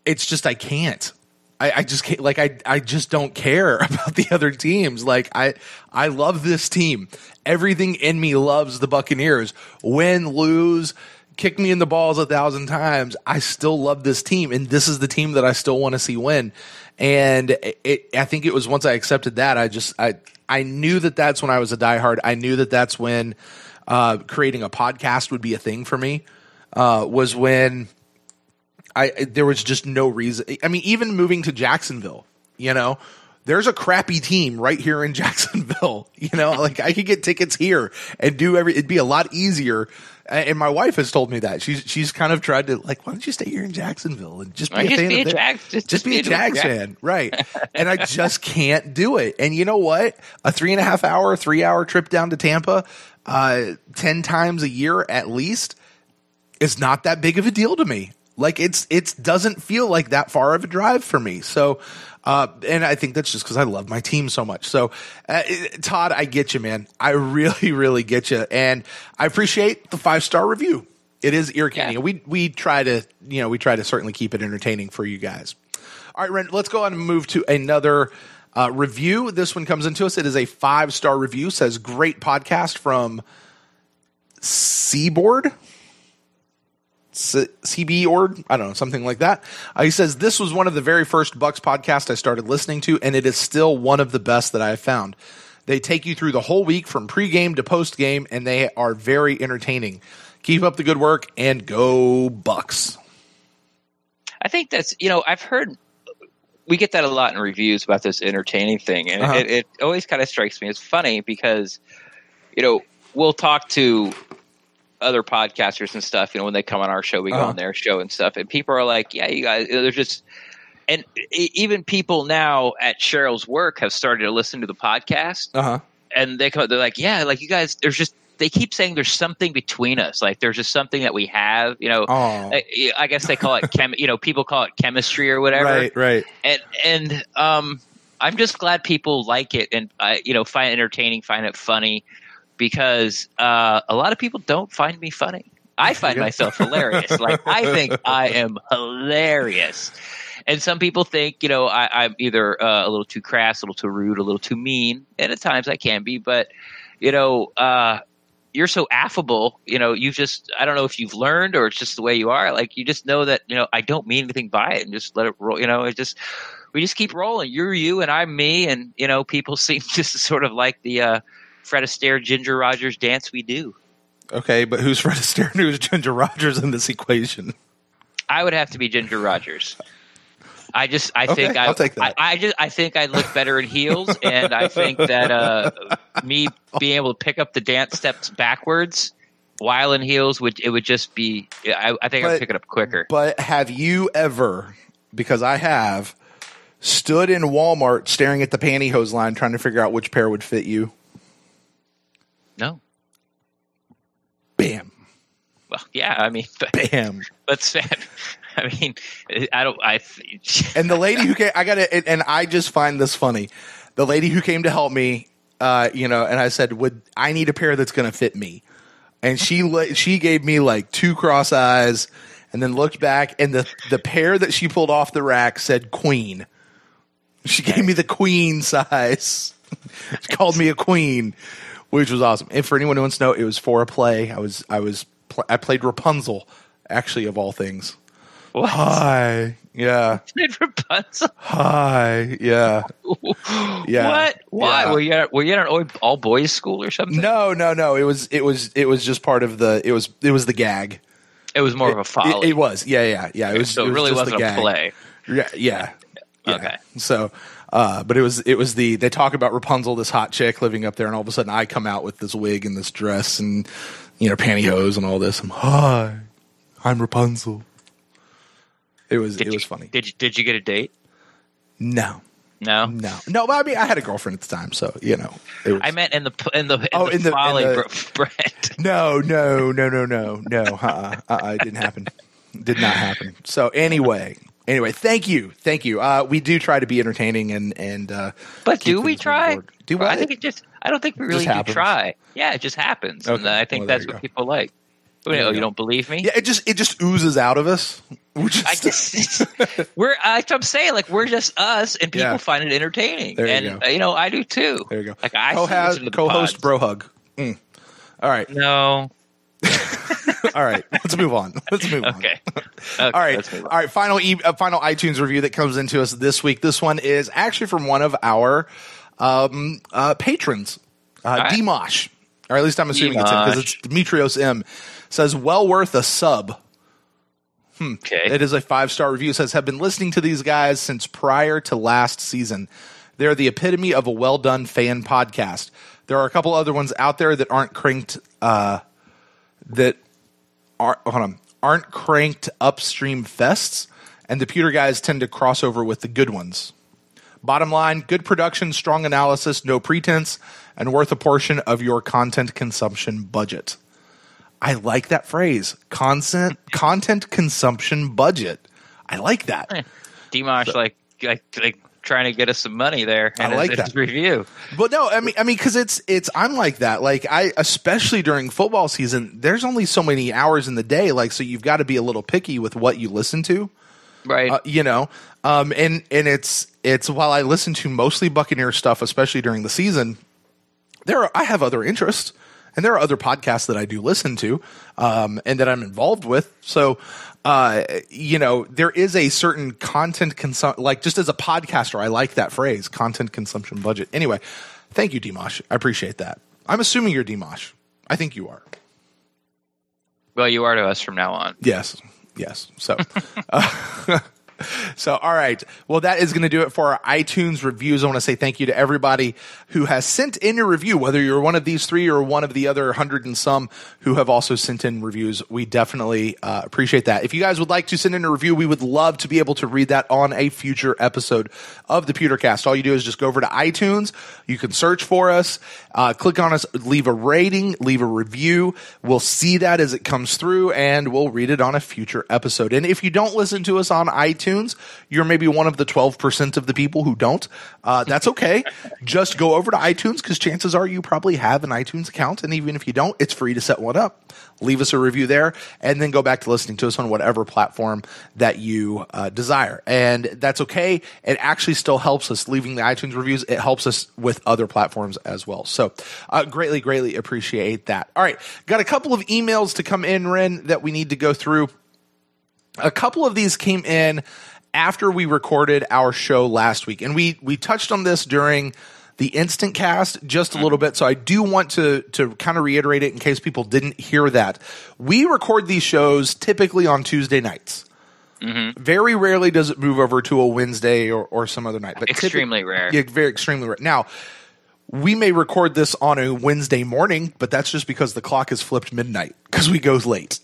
It's just I can't. I just can't. Like, I just don't care about the other teams. Like, I love this team. Everything in me loves the Buccaneers. Win, lose, kick me in the balls 1,000 times, I still love this team, and this is the team that I still want to see win. And I think it was once I accepted that, I knew that's when I was a diehard. I knew that's when creating a podcast would be a thing for me. Was when there was just no reason. I mean, even moving to Jacksonville, there's a crappy team right here in Jacksonville. Like, I could get tickets here and it'd be a lot easier. And my wife has told me that she's kind of tried to, like, why don't you stay here in Jacksonville and just be a fan of it? Just be a Jags fan. Right. And I just can't do it. And you know what? A 3.5-hour trip down to Tampa, 10 times a year at least, is not that big of a deal to me. Like, it doesn't feel like that far of a drive for me. So, and I think that's just because I love my team so much. So, Todd, I get you, man. I really, really get you. And I appreciate the 5-star review. It is ear candy. Yeah. We try to certainly keep it entertaining for you guys. All right, Ren, let's go on and move to another review. This one comes into us. It is a 5-star review. Says, great podcast from Seaboard. CB I don't know, something like that. He says, this was one of the very first Bucs podcasts I started listening to, and it is still one of the best that I have found. They take you through the whole week from pregame to postgame, and they are very entertaining. Keep up the good work, and go Bucs. I think that's, I've heard we get that a lot in reviews about this entertaining thing, and it always kind of strikes me as funny because, we'll talk to other podcasters and stuff. When they come on our show, we go on their show and stuff, and people are like, "Yeah, you guys," they're just. And even people now at Cheryl's work have started to listen to the podcast, and they're like, "Yeah, like you guys." They keep saying there's something between us, like there's just something that we have. I guess they call it people call it chemistry or whatever. Right. And I'm just glad people like it and find it entertaining, find it funny, because a lot of people don't find me funny. I find myself hilarious. Like I think I am hilarious. And some people think, I'm either a little too crass, a little too rude, a little too mean. And at times I can be. But, you're so affable. I don't know if you've learned or it's just the way you are. Like, you just know that, I don't mean anything by it and just let it roll. We just keep rolling. You're you and I'm me. And, people seem just sort of like the Fred Astaire, Ginger Rogers dance we do. Okay, but who's Fred Astaire and who's Ginger Rogers in this equation? I would have to be Ginger Rogers. I think I'll take that. I think I'd look better in heels, and I think that me being able to pick up the dance steps backwards while in heels would just be. I think I'd pick it up quicker. But have you ever? Because I have stood in Walmart staring at the pantyhose line, trying to figure out which pair would fit you. No. Bam. Well, yeah. I mean, bam. Let's. I mean, and the lady who came, and I just find this funny. The lady who came to help me, and I said, I need a pair that's going to fit me. And she gave me like two cross eyes and then looked back, and the pair that she pulled off the rack said queen. She gave me the queen size. She called me a queen, which was awesome. And for anyone who wants to know, it was for a play. I played Rapunzel, actually, of all things. What? Hi. Yeah. Played Rapunzel? Hi. Yeah. Yeah. What? Why? Yeah. Were you at an all boys school or something? No. It was just part of the. It was the gag. It was more of a folly. It was. Yeah. It really wasn't a play. Yeah. Okay. So, but it was they talk about Rapunzel, this hot chick living up there, and all of a sudden I come out with this wig and this dress and pantyhose and all this. I'm Rapunzel. It was funny. Did you get a date? No. No. But I mean, I had a girlfriend at the time, so it was. I meant in the folly, Brett. No. It didn't happen. Did not happen. So anyway, thank you. We do try to be entertaining and. But do we try? Do what? I don't think we really do try. Yeah, it just happes, okay. And I think that's what people like. You don't believe me? Yeah, it just oozes out of us. I'm saying, like, we're just us, and people find it entertaining. There you go. I do too. There you go. Like, I co-host bro hug. All right. No. All right. Let's move on. Okay. All right. All right. Final iTunes review that comes into us this week. This one is actually from one of our patrons, Dimash. Or at least I'm assuming it's him, because it's Demetrios M. Says, well worth a sub. Okay. It is a 5-star review. It says, have been listening to these guys since prior to last season. They're the epitome of a well-done fan podcast. There are a couple other ones out there that aren't cranked aren't cranked upstream fests, and the Pewter guys tend to cross over with the good ones. Bottom line, good production, strong analysis, no pretense, and worth a portion of your content consumption budget. I like that phrase, content consumption budget. I like that. Dimash, like trying to get us some money there. I like that review. But no, I mean, because it's I'm like that. Like, especially during football season, there's only so many hours in the day. Like, so you've got to be a little picky with what you listen to, right? And it's while I listen to mostly Buccaneer stuff, especially during the season, I have other interests. And there are other podcasts that I do listen to, and that I'm involved with. So, there is a certain content like, just as a podcaster, I like that phrase, content consumption budget. Anyway, thank you, Dimash. I appreciate that. I'm assuming you're Dimash. I think you are. Well, you are to us from now on. Yes. So, So, all right. Well, that is going to do it for our iTunes reviews. I want to say thank you to everybody who has sent in a review, whether you're one of these three or one of the other 100 and some who have also sent in reviews. We definitely appreciate that. If you guys would like to send in a review, we would love to be able to read that on a future episode of the Pewtercast. All you do is just go over to iTunes. You can search for us, click on us, leave a rating, leave a review. We'll see that as it comes through, and we'll read it on a future episode. And if you don't listen to us on iTunes, you're maybe one of the 12% of the people who don't. That's okay. Just go over to iTunes, because chances are you probably have an iTunes account. And even if you don't, it's free to set one up. Leave us a review there, and then go back to listening to us on whatever platform that you desire. And that's okay. It actually still helps us. Leaving the iTunes reviews, it helps us with other platforms as well. So greatly, greatly appreciate that. All right. Got a couple of emails to come in, Ren, that we need to go through. A couple of these came in after we recorded our show last week, and we touched on this during the instant cast just a little bit, so I do want to kind of reiterate it in case people didn't hear that. We record these shows typically on Tuesday nights. Mm-hmm. Very rarely does it move over to a Wednesday or some other night. But extremely rare. Yeah, very extremely rare. Now, we may record this on a Wednesday morning, but that's just because the clock is flipped midnight because we go late.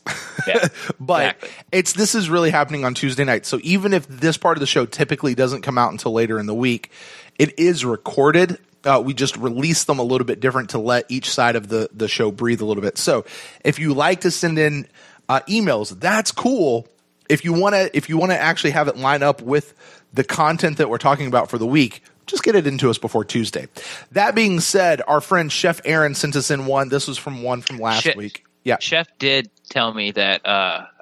Yeah, but exactly. This is really happening on Tuesday night. So even if this part of the show typically doesn't come out until later in the week, it is recorded. We just release them a little bit different to let each side of the show breathe a little bit. So if you like to send in emails, that's cool. If you want to actually have it line up with the content that we're talking about for the week, just get it into us before Tuesday. That being said, our friend Chef Aaron sent us in one. This was from last week. Yeah. Chef did tell me that,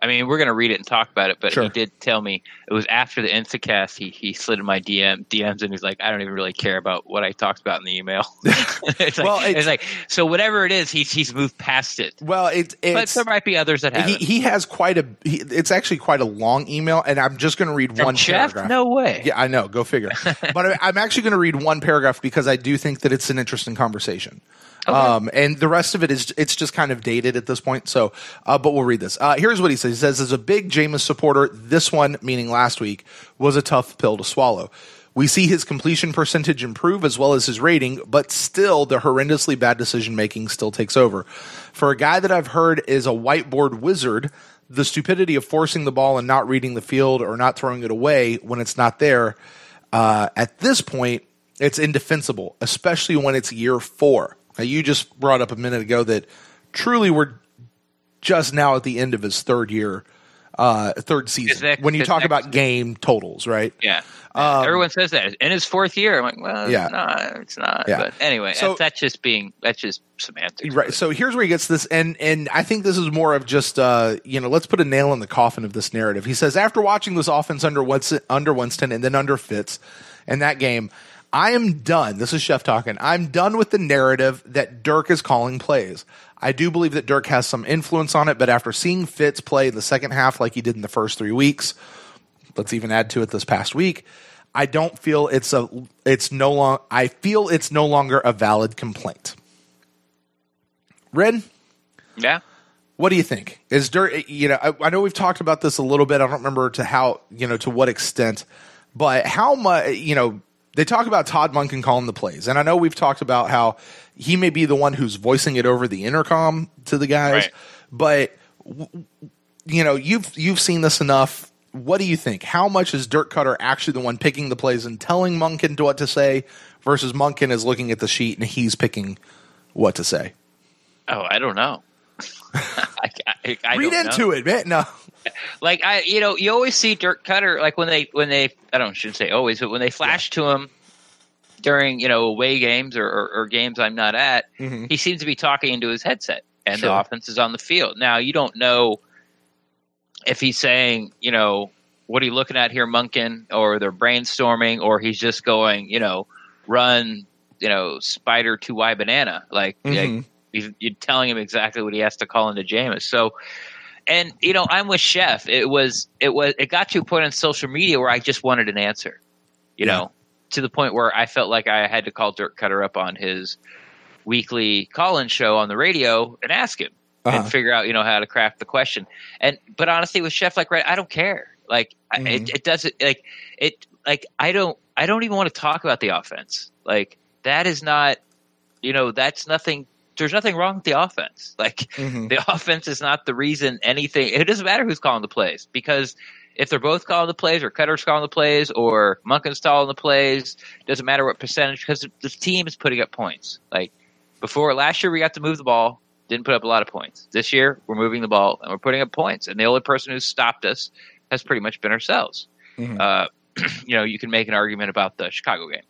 we're going to read it and talk about it, but sure. He did tell me it was after the Instacast. He slid in my DMs and he's like, I don't even really care about what I talked about in the email. It's like, so whatever it is, he's moved past it. Well, but there might be others that haven't. He has it's actually quite a long email, and I'm just going to read one Chef? paragraph. No way. Yeah, I know. Go figure. But I'm actually going to read one paragraph because I do think that it's an interesting conversation. Okay. And the rest of it it's just kind of dated at this point. So, but we'll read this. Here's what he says. He says, as a big Jameis supporter, this one, meaning last week, was a tough pill to swallow. We see his completion percentage improve as well as his rating, but still the horrendously bad decision-making still takes over. For a guy that I've heard is a whiteboard wizard, the stupidity of forcing the ball and not reading the field or not throwing it away when it's not there, at this point, it's indefensible, especially when it's year 4. Now, you just brought up a minute ago that truly we're just now at the end of his third season. When you talk about game totals, right? Yeah. Everyone says that. In his 4th year, I'm like, well, yeah. It's not. Yeah. But anyway, so, that's just semantics. Right. So here's where he gets this, and I think this is more of just, let's put a nail in the coffin of this narrative. He says, after watching this offense under Winston and then under Fitz in that game, I am done. This is Chef talking. I'm done with the narrative that Dirk is calling plays. I do believe that Dirk has some influence on it, but after seeing Fitz play the second half like he did in the first 3 weeks, let's even add to it this past week, I don't feel I feel it's no longer a valid complaint. Red? Yeah. What do you think? Is Dirk, I know we've talked about this a little bit. I don't remember to what extent, but how much, they talk about Todd Monken calling the plays, and I know we've talked about how he may be the one who's voicing it over the intercom to the guys, right. But you've seen this enough. What do you think? How much is Dirk Cutter actually the one picking the plays and telling Monken what to say versus Monken is looking at the sheet and he's picking what to say? Oh, I don't know. I read don't into know. It, man. No. Like you always see Dirk Cutter, like when they shouldn't say always, but when they flash to him during away games or games I'm not at, mm-hmm. he seems to be talking into his headset, and the offense is on the field. Now you don't know if he's saying what are you looking at here, Monken, or they're brainstorming, or he's just going run spider 2Y banana mm-hmm. You're telling him exactly what he has to call into Jameis. So. And I'm with Chef. It got to a point on social media where I just wanted an answer, to the point where I felt like I had to call Dirk Cutter up on his weekly call-in show on the radio and ask him and figure out how to craft the question. But honestly, with Chef, I don't care. Like it doesn't like it. Like I don't even want to talk about the offense. Like that is not, that's nothing. There's nothing wrong with the offense. Like the offense is not the reason anything. It doesn't matter who's calling the plays, because if they're both calling the plays, or Cutter's calling the plays, or Munkin's calling the plays, doesn't matter what percentage, because the team is putting up points. Like before last year, we got to move the ball, didn't put up a lot of points. This year, we're moving the ball and we're putting up points. And the only person who's stopped us has pretty much been ourselves. You can make an argument about the Chicago game.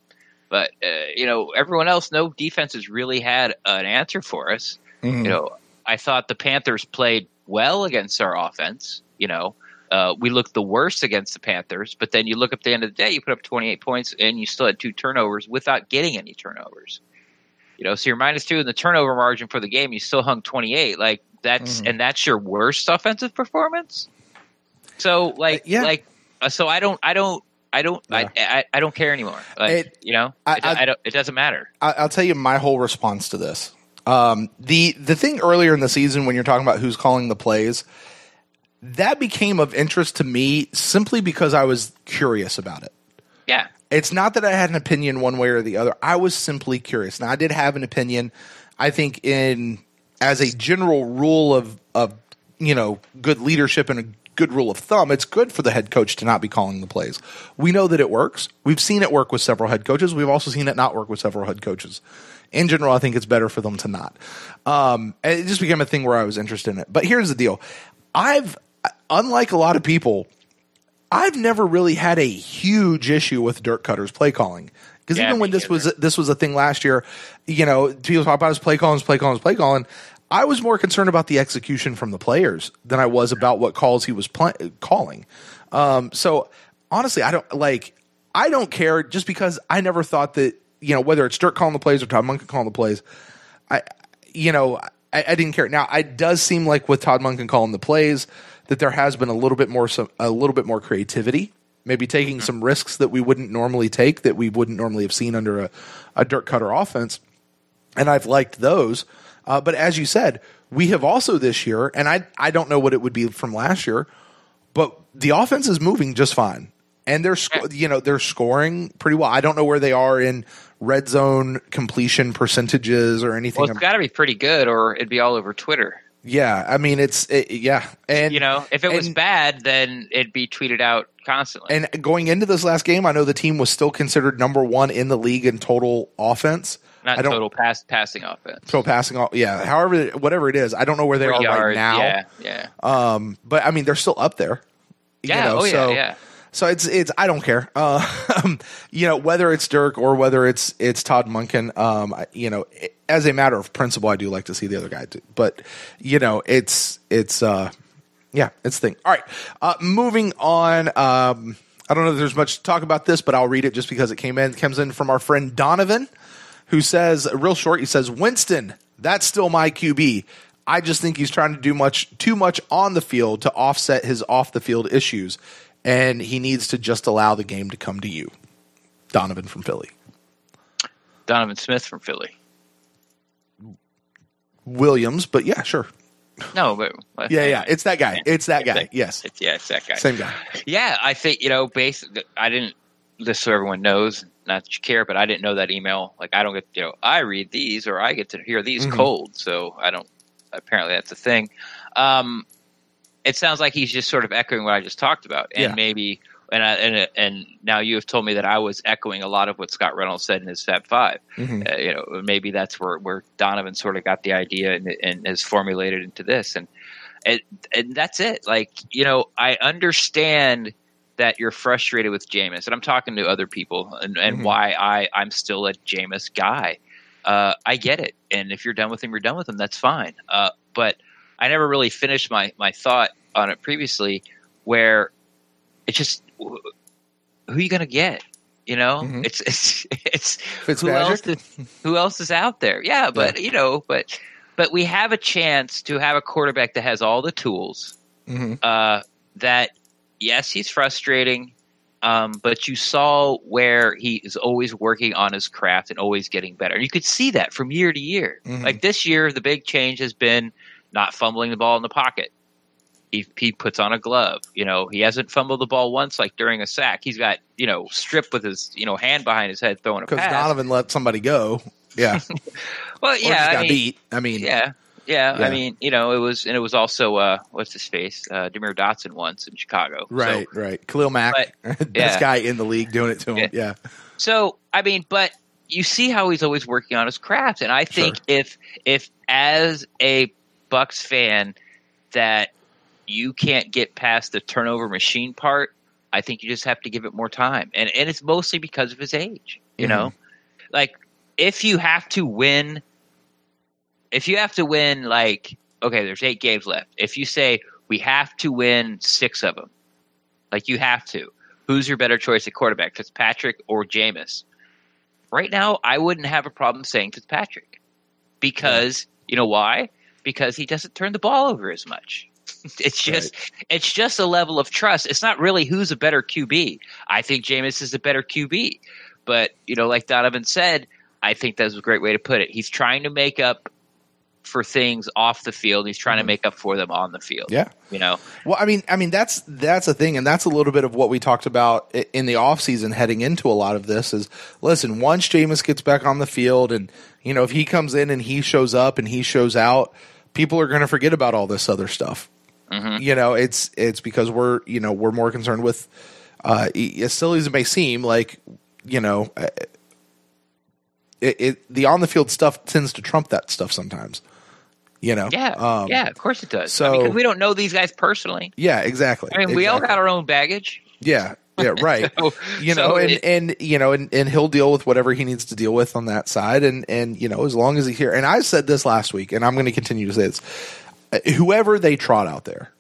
But, everyone else, no defense has really had an answer for us. I thought the Panthers played well against our offense. We looked the worst against the Panthers. But then you look at the end of the day, you put up 28 points and you still had 2 turnovers without getting any turnovers. So you're -2 in the turnover margin for the game. You still hung 28. Like and that's your worst offensive performance. So so I don't care anymore. Like, it doesn't matter. I'll tell you my whole response to this. The thing earlier in the season when you're talking about who's calling the plays, that became of interest to me simply because I was curious about it. Yeah. It's not that I had an opinion one way or the other. I was simply curious. Now, I did have an opinion. I think as a general rule of good leadership and a good rule of thumb, it's good for the head coach to not be calling the plays. We know that it works. We've seen it work with several head coaches. We've also seen it not work with several head coaches. In general, I think it's better for them to not. And it just became a thing where I was interested in it. But here's the deal. Unlike a lot of people, I've never really had a huge issue with Dirk Cutter's play calling. Because even when this was a thing last year, people talk about his play calling. I was more concerned about the execution from the players than I was about what calls he was calling. So honestly, I don't care, just because I never thought that, whether it's Dirk calling the plays or Todd Monken calling the plays, I didn't care. Now, it does seem like with Todd Monken calling the plays that there has been a little bit more creativity, maybe taking some risks that we wouldn't normally take, that we wouldn't normally have seen under a Dirk Cutter offense. And I've liked those. But as you said, we have also this year, and I don't know what it would be from last year, but the offense is moving just fine. And they're scoring pretty well. I don't know where they are in red zone completion percentages or anything. Well, it's got to be pretty good, or it'd be all over Twitter. Yeah, I mean, and if it was bad, then it'd be tweeted out constantly. And going into this last game, I know the team was still considered number 1 in the league in total offense. Not total passing offense. Total passing, yeah. However, whatever it is, I don't know where they are right now. Yeah. But I mean, they're still up there. Yeah. So it's I don't care. Whether it's Dirk or whether it's Todd Monken. As a matter of principle, I do like to see the other guy too. But it's the thing. All right, moving on. I don't know if there's much to talk about this, but I'll read it just because it comes in from our friend Donovan, who says, real short, he says, Winston, that's still my QB. I just think he's trying to do too much on the field to offset his off the field issues, and he needs to just allow the game to come to you. Donovan from Philly. Donovan Smith from Philly. Williams, but yeah, sure. No, but yeah, it's that guy. It's that guy. Yes, it's that guy. Same guy. Yeah, I think basically, I didn't. Just so everyone knows, not that you care, but I didn't know that email. Like, I don't get, I read these, or I get to hear these cold, so I don't. Apparently, that's a thing. It sounds like he's just sort of echoing what I just talked about, and maybe, and now you have told me that I was echoing a lot of what Scott Reynolds said in his Fab Five. Maybe that's where Donovan sort of got the idea and has formulated into this, and that's it. Like, I understand that you're frustrated with Jameis, and I'm talking to other people, and why I'm still a Jameis guy. I get it, and if you're done with him, you're done with him. That's fine. But I never really finished my thought on it previously, where it's just who are you going to get? It's who else is out there? Yeah, but but we have a chance to have a quarterback that has all the tools. That. Yes, he's frustrating, but you saw where he is always working on his craft and always getting better. And you could see that from year to year. Like this year, the big change has been not fumbling the ball in the pocket. he puts on a glove. He hasn't fumbled the ball once, like during a sack. He's got, stripped with his, hand behind his head throwing a pass. Because Donovan let somebody go. Yeah. Well, yeah. Got beat. I mean. Yeah. I mean, it was also what's his face, Demir Dotson once in Chicago. Right. Khalil Mack, best guy in the league, doing it to him. Yeah. So I mean, but you see how he's always working on his craft, and I think if as a Bucs fan that you can't get past the turnover machine part, I think you just have to give it more time, and it's mostly because of his age. Like if you have to win. Like, okay, there's 8 games left. If you say we have to win 6 of them, like you have to, who's your better choice at quarterback, Fitzpatrick or Jameis? Right now, I wouldn't have a problem saying Fitzpatrick because you know why? Because he doesn't turn the ball over as much. It's just a level of trust. It's not really who's a better QB. I think Jameis is a better QB, but like Donovan said, I think that's a great way to put it. He's trying to make up for things off the field. He's trying to make up for them on the field. Yeah. Well, I mean, that's a thing. And that's a little bit of what we talked about in the offseason heading into a lot of this is, listen, once Jameis gets back on the field and, if he comes in and he shows up and he shows out, people are going to forget about all this other stuff. It's because we're more concerned with, as silly as it may seem, like, the on the field stuff tends to trump that stuff sometimes. Of course it does. So because we don't know these guys personally. Yeah, exactly. I mean, we all got our own baggage. Yeah, right. And he'll deal with whatever he needs to deal with on that side. And as long as he's here. And I said this last week, and I'm going to continue to say this. Whoever they trot out there,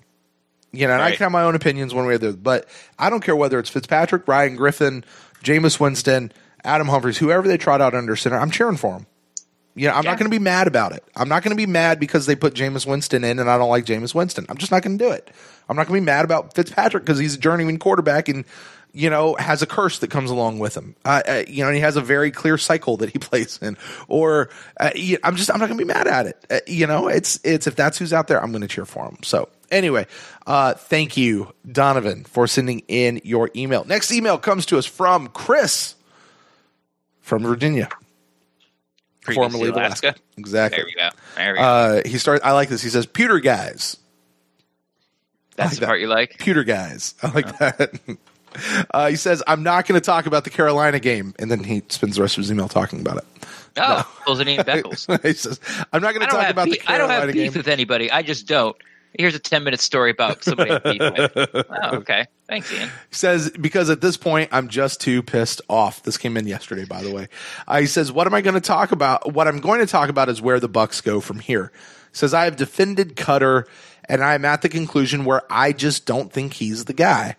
and I can have my own opinions one way or the other, but I don't care whether it's Fitzpatrick, Ryan Griffin, Jameis Winston, Adam Humphries, whoever they trot out under center, I'm cheering for them. I'm not going to be mad about it. I'm not going to be mad because they put Jameis Winston in and I don't like Jameis Winston. I'm just not going to do it. I'm not going to be mad about Fitzpatrick because he's a journeyman quarterback and, has a curse that comes along with him. And he has a very clear cycle that he plays in. Or I'm not going to be mad at it. It's if that's who's out there, I'm going to cheer for him. So anyway, thank you, Donovan, for sending in your email. Next email comes to us from Chris from Virginia. Formerly Alaska. Exactly. There we go. He starts. I like this. He says, "Pewter guys." That's the part you like? Pewter guys. I like that. He says, "I'm not going to talk about the Carolina game," and then he spends the rest of his email talking about it. Those are named Beckles. He says, "I'm not going to talk about the Carolina game." I don't have beef with anybody. I just don't. Here's a 10-minute story about somebody I beef with. Oh, okay. Thanks, Ian. He says, because at this point, I'm just too pissed off. This came in yesterday, by the way. He says, what am I going to talk about? What I'm going to talk about is where the Bucs go from here. He says, I have defended Cutter, and I'm at the conclusion where I just don't think he's the guy.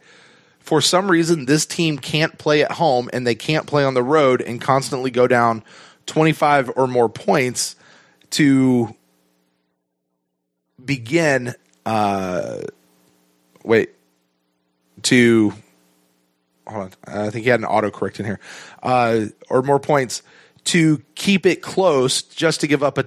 For some reason, this team can't play at home, and they can't play on the road and constantly go down 25 or more points to begin hold on. I think he had an autocorrect in here. Or more points to keep it close just to give up a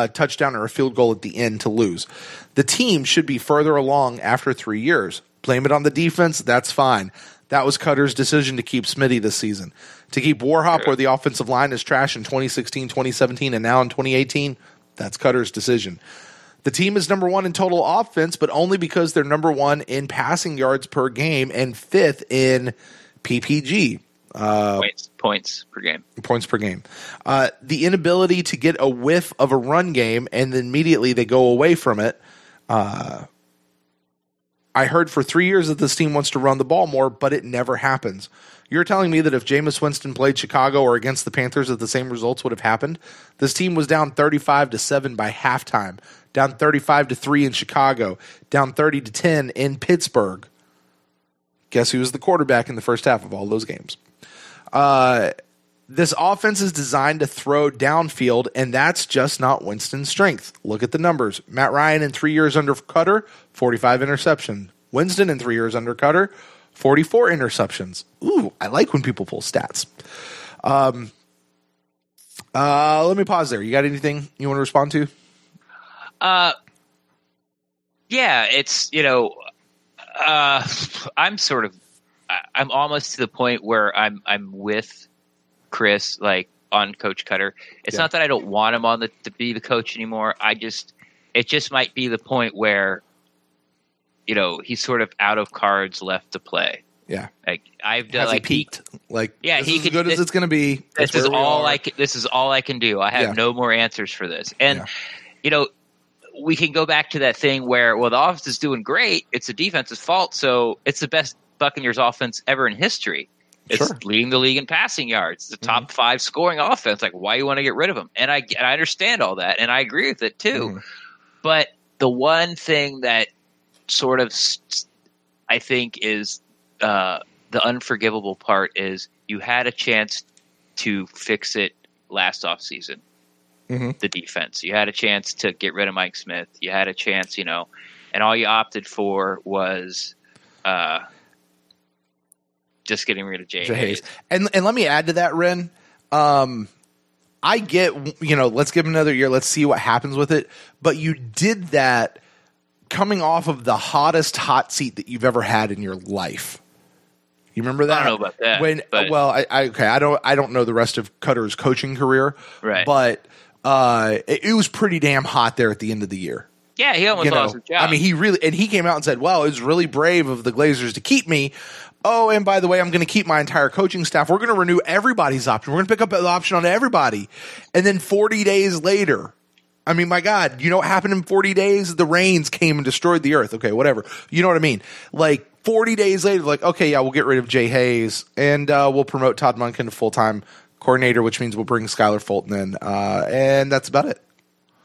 touchdown or a field goal at the end to lose. The team should be further along after 3 years. Blame it on the defense. That's fine. That was Cutter's decision to keep Smitty this season. To keep Warhop where the offensive line is trash in 2016, 2017, and now in 2018, that's Cutter's decision. The team is number 1 in total offense, but only because they're number 1 in passing yards per game and 5th in PPG. Points per game. Points per game. The inability to get a whiff of a run game and then immediately they go away from it. I heard for 3 years that this team wants to run the ball more, but it never happens. You're telling me that if Jameis Winston played Chicago or against the Panthers that the same results would have happened? This team was down 35-7 by halftime. Down 35-3 in Chicago, down 30-10 in Pittsburgh. Guess who was the quarterback in the first half of all those games? This offense is designed to throw downfield, and that's just not Winston's strength. Look at the numbers. Matt Ryan in 3 years under Cutter, 45 interceptions. Winston in 3 years under Cutter, 44 interceptions. Ooh, I like when people pull stats. Let me pause there. You got anything you want to respond to? Yeah, it's, I'm almost to the point where I'm with Chris, like, on Coach Cutter. It's not that I don't want him to be the coach anymore. It just might be the point where, he's sort of out of cards left to play. Yeah. Like, I've done, Has like, he peaked? This is as good as it's going to be. This is all I can do. I have no more answers for this. And, we can go back to that thing where, well, the offense is doing great. It's the defense's fault. So it's the best Buccaneers offense ever in history. It's leading the league in passing yards. It's the top 5 scoring offense. Like, why you want to get rid of him? And I understand all that, and I agree with it too. But the one thing that sort of I think is the unforgivable part is you had a chance to fix it last offseason. The defense. You had a chance to get rid of Mike Smith. You had a chance, and all you opted for was just getting rid of Jay Hayes. And let me add to that, Ren. I get, let's give him another year. Let's see what happens with it. But you did that coming off of the hottest hot seat that you've ever had in your life. You remember that? I don't know about that. I don't know the rest of Cutter's coaching career. Right. But it was pretty damn hot there at the end of the year. Yeah, he almost lost his job. I mean, he came out and said, well, it was really brave of the Glazers to keep me. Oh, and by the way, I'm going to keep my entire coaching staff. We're going to renew everybody's option. We're going to pick up the option on everybody. And then 40 days later, I mean, my God, you know what happened in 40 days? The rains came and destroyed the earth. Okay, whatever. You know what I mean? Like 40 days later, like, okay, yeah, we'll get rid of Jay Hayes and we'll promote Todd Monken to full-time coordinator, which means we'll bring Skylar Fulton in. And that's about it.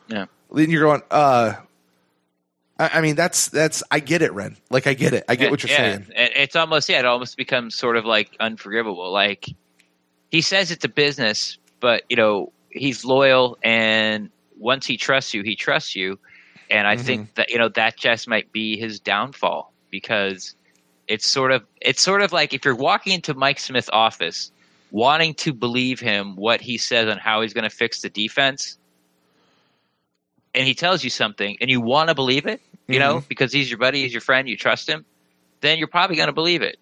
Yeah. Then you're going, I mean, that's I get it, Ren. Like, I get it. I get what you're saying. It's almost, it almost becomes sort of like unforgivable. Like, he says it's a business, but, he's loyal, and once he trusts you. And I think that, that just might be his downfall, because it's sort of like if you're walking into Mike Smith's office wanting to believe him what he says on how he's going to fix the defense, and he tells you something and you want to believe it, because he's your buddy, he's your friend, you trust him, then you're probably going to believe it.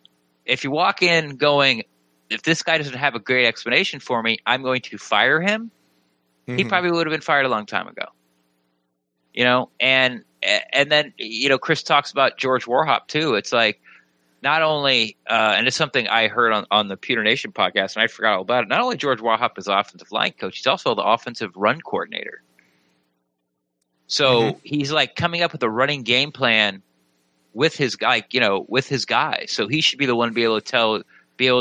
If you walk in going, if this guy doesn't have a great explanation for me, I'm going to fire him, he probably would have been fired a long time ago. And then, Chris talks about George Warhop too. It's like, not only, and it's something I heard on the Pewter Nation podcast, and I forgot all about it, not only George Warhop is offensive line coach, he's also the offensive run coordinator. So he's like coming up with a running game plan with his guy, with his guys. So he should be the one to be able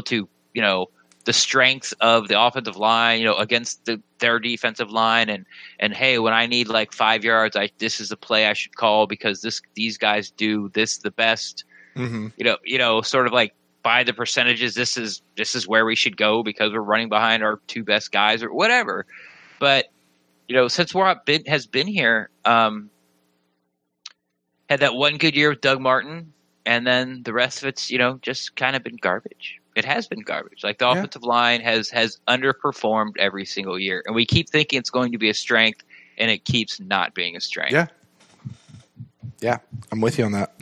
to, the strength of the offensive line, against their defensive line, and hey, when I need like 5 yards, this is the play I should call because these guys do this the best. Sort of like by the percentages, this is where we should go because we're running behind our 2 best guys or whatever. But since Warhop has been here, had that one good year with Doug Martin, and then the rest of it's just kind of been garbage. It has been garbage. Like the offensive line has underperformed every single year, and we keep thinking it's going to be a strength, and it keeps not being a strength. Yeah, I'm with you on that.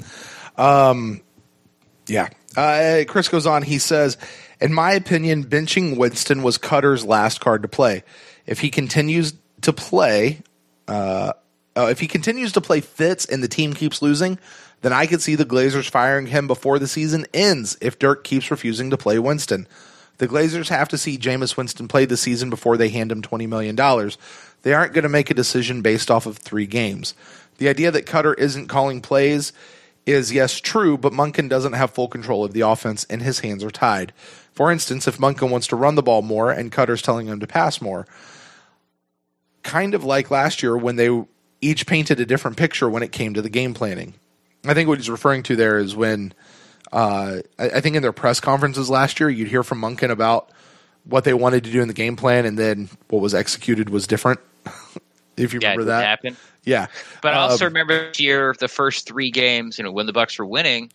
Chris goes on. He says, in my opinion, benching Winston was Cutter's last card to play. If he continues to play Fitz and the team keeps losing, then I could see the Glazers firing him before the season ends if Dirk keeps refusing to play Winston. The Glazers have to see Jameis Winston play the season before they hand him $20 million. They aren't going to make a decision based off of 3 games. The idea that Cutter isn't calling plays is, yes, true, but Monken doesn't have full control of the offense and his hands are tied. For instance, if Monken wants to run the ball more and Cutter's telling him to pass more. Kind of like last year when they each painted a different picture when it came to the game planning. I think what he's referring to there is when I think in their press conferences last year, you'd hear from Monken about what they wanted to do in the game plan, and then what was executed was different. If you remember that. Happened. Yeah. But I also remember this year, the first 3 games, when the Bucs were winning,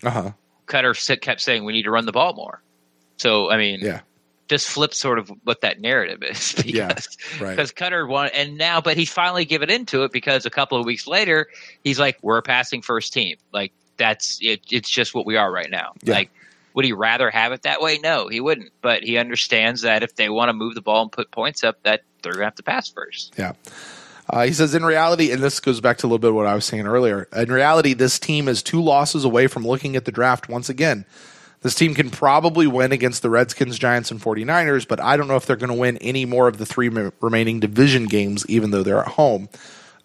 Cutter kept saying we need to run the ball more. So, I mean, just flips sort of what that narrative is because Cutter won, but he's finally given into it because a couple of weeks later he's like, we're a passing first team. Like that's it. It's just what we are right now. Yeah. Like, would he rather have it that way? No, he wouldn't. But he understands that if they want to move the ball and put points up, that they're going to have to pass first. Yeah. He says, in reality, and this goes back to a little bit of what I was saying earlier, in reality, this team is 2 losses away from looking at the draft once again. This team can probably win against the Redskins, Giants, and 49ers, but I don't know if they're going to win any more of the 3 remaining division games, even though they're at home.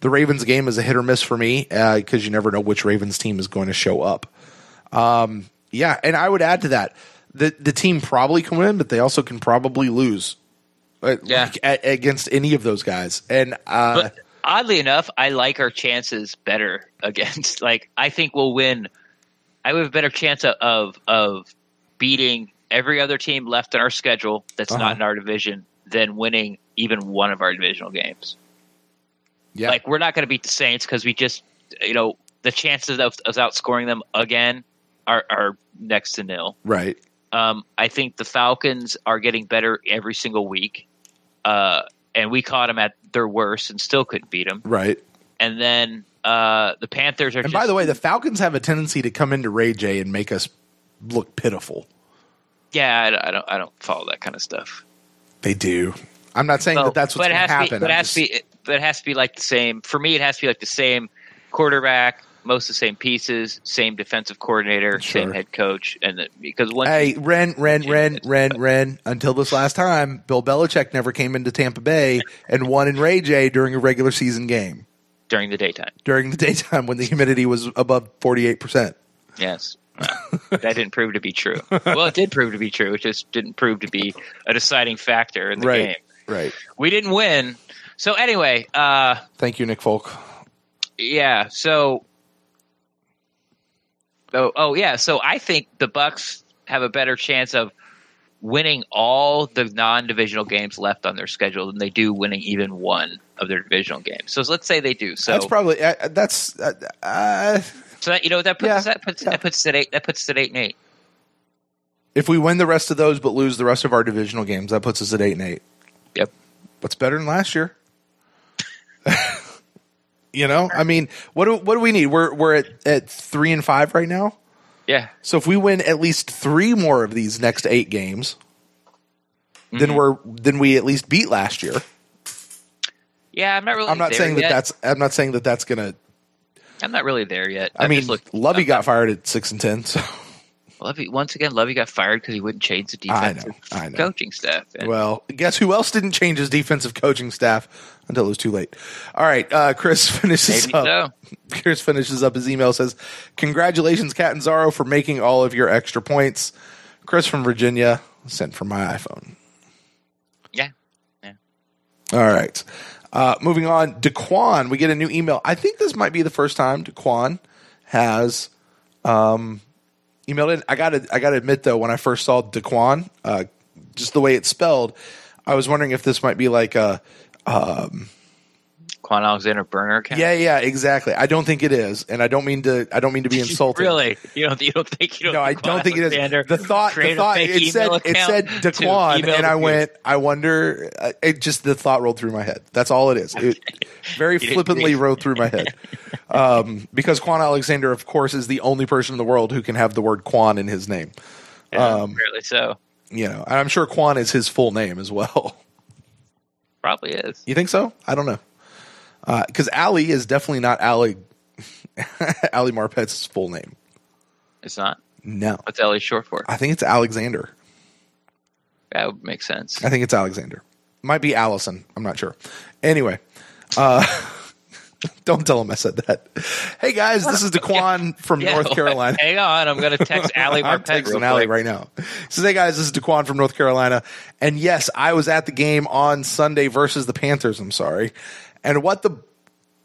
The Ravens game is a hit or miss for me because you never know which Ravens team is going to show up. Yeah, and I would add to that, the team probably can win, but they also can probably lose against any of those guys. And but oddly enough, I like our chances better against. Like, I think we'll win. I have a better chance of beating every other team left in our schedule that's not in our division than winning even one of our divisional games. Yeah. Like, we're not going to beat the Saints because we just, the chances of us outscoring them again are next to nil. Right. I think the Falcons are getting better every single week. And we caught them at their worst and still couldn't beat them. Right. And then the Panthers are. And by the way, the Falcons have a tendency to come into Ray J and make us look pitiful. Yeah, I don't follow that kind of stuff. They do. I'm not saying that that's what's going to happen. But it has to be like the same. For me, it has to be like the same quarterback, most of the same pieces, same defensive coordinator, same head coach, and because Ren. Until this last time, Bill Belichick never came into Tampa Bay and won in Ray J during a regular season game. During the daytime. When the humidity was above 48%. Yes. Well, that didn't prove to be true. Well, it did prove to be true. It just didn't prove to be a deciding factor in the game. Right. We didn't win. So anyway. Thank you, Nick Folk. Yeah. So. So I think the Bucs have a better chance of winning all the non-divisional games left on their schedule than they do winning even one of their divisional games. So let's say they do. So that's probably so that puts it at 8-8. If we win the rest of those but lose the rest of our divisional games, that puts us at 8-8. Yep. What's better than last year? I mean, what do we need? We're at 3-5 right now. Yeah. So if we win at least 3 more of these next 8 games, then we at least beat last year. Yeah, I'm not really. I'm not saying that that's gonna. I'm not really there yet. I mean, Lovey got fired at 6-10. So Lovey got fired because he wouldn't change the defensive coaching staff. Well, guess who else didn't change his defensive coaching staff until it was too late? All right, Chris finishes up. So. Chris finishes up his email, says, "Congratulations, Cat and Zorro, for making all of your extra points." Chris from Virginia, sent from my iPhone. Yeah. All right. Moving on, Daquan, we get a new email. I think this might be the first time Daquan has emailed in. I gotta admit though, when I first saw Daquan, just the way it's spelled, I was wondering if this might be like a Quan Alexander burner account. Yeah, exactly. I don't think it is, and I don't mean to be insulting. Really? You don't think No, I don't think it is. The thought it said Daquan, and I wonder. The thought rolled through my head. That's all it is. It very flippantly rode through my head. Because Quan Alexander, of course, is the only person in the world who can have the word Quan in his name. Apparently so. And I'm sure Quan is his full name as well. Probably is. You think so? I don't know. Because Ali is definitely not Ali. Ali Marpet's full name. It's not? No. What's Ali short for? I think it's Alexander. That would make sense. I think it's Alexander. Might be Allison. I'm not sure. Anyway. Don't tell him I said that. Hey, guys, this is Daquan from North Carolina. Hang on. I'm going to text Ali Marpet. I'm texting Ali right now. He says, hey, guys, this is Daquan from North Carolina. And, yes, I was at the game on Sunday versus the Panthers. I'm sorry. And what the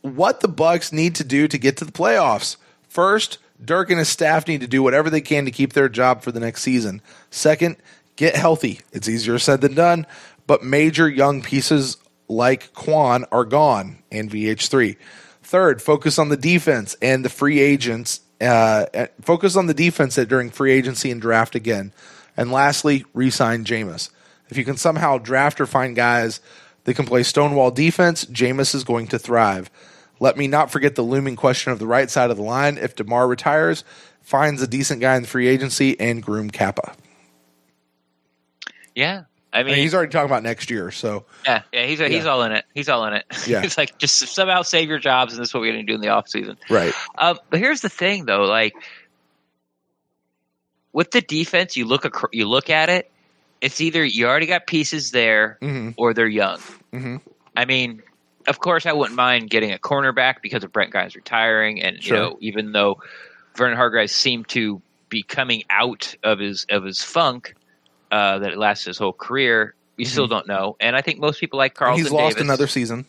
Bucs need to do to get to the playoffs. First, Dirk and his staff need to do whatever they can to keep their job for the next season. Second, get healthy. It's easier said than done, but major young pieces like Quan are gone and VH3. Third, focus on the defense and the free agents. Focus on the defense during free agency and draft again. And lastly, re-sign Jameis. If you can somehow draft or find guys that can play stonewall defense, Jameis is going to thrive. Let me not forget the looming question of the right side of the line. If DeMar retires, finds a decent guy in free agency and groom Kappa. Yeah. I mean, he's already talking about next year, so yeah, he's all in it. He's all in it. Yeah. It's like, just somehow save your jobs, and this is what we're going to do in the offseason. Right. But here's the thing, though. Like, with the defense, you look at it, it's either you already got pieces there, or they're young. Mm-hmm. I mean, of course, I wouldn't mind getting a cornerback because of Brent Grimes retiring, and even though Vernon Hargreaves seemed to be coming out of his funk that it lasted his whole career, you still don't know. And I think most people like Carlton Davis. He's lost another season.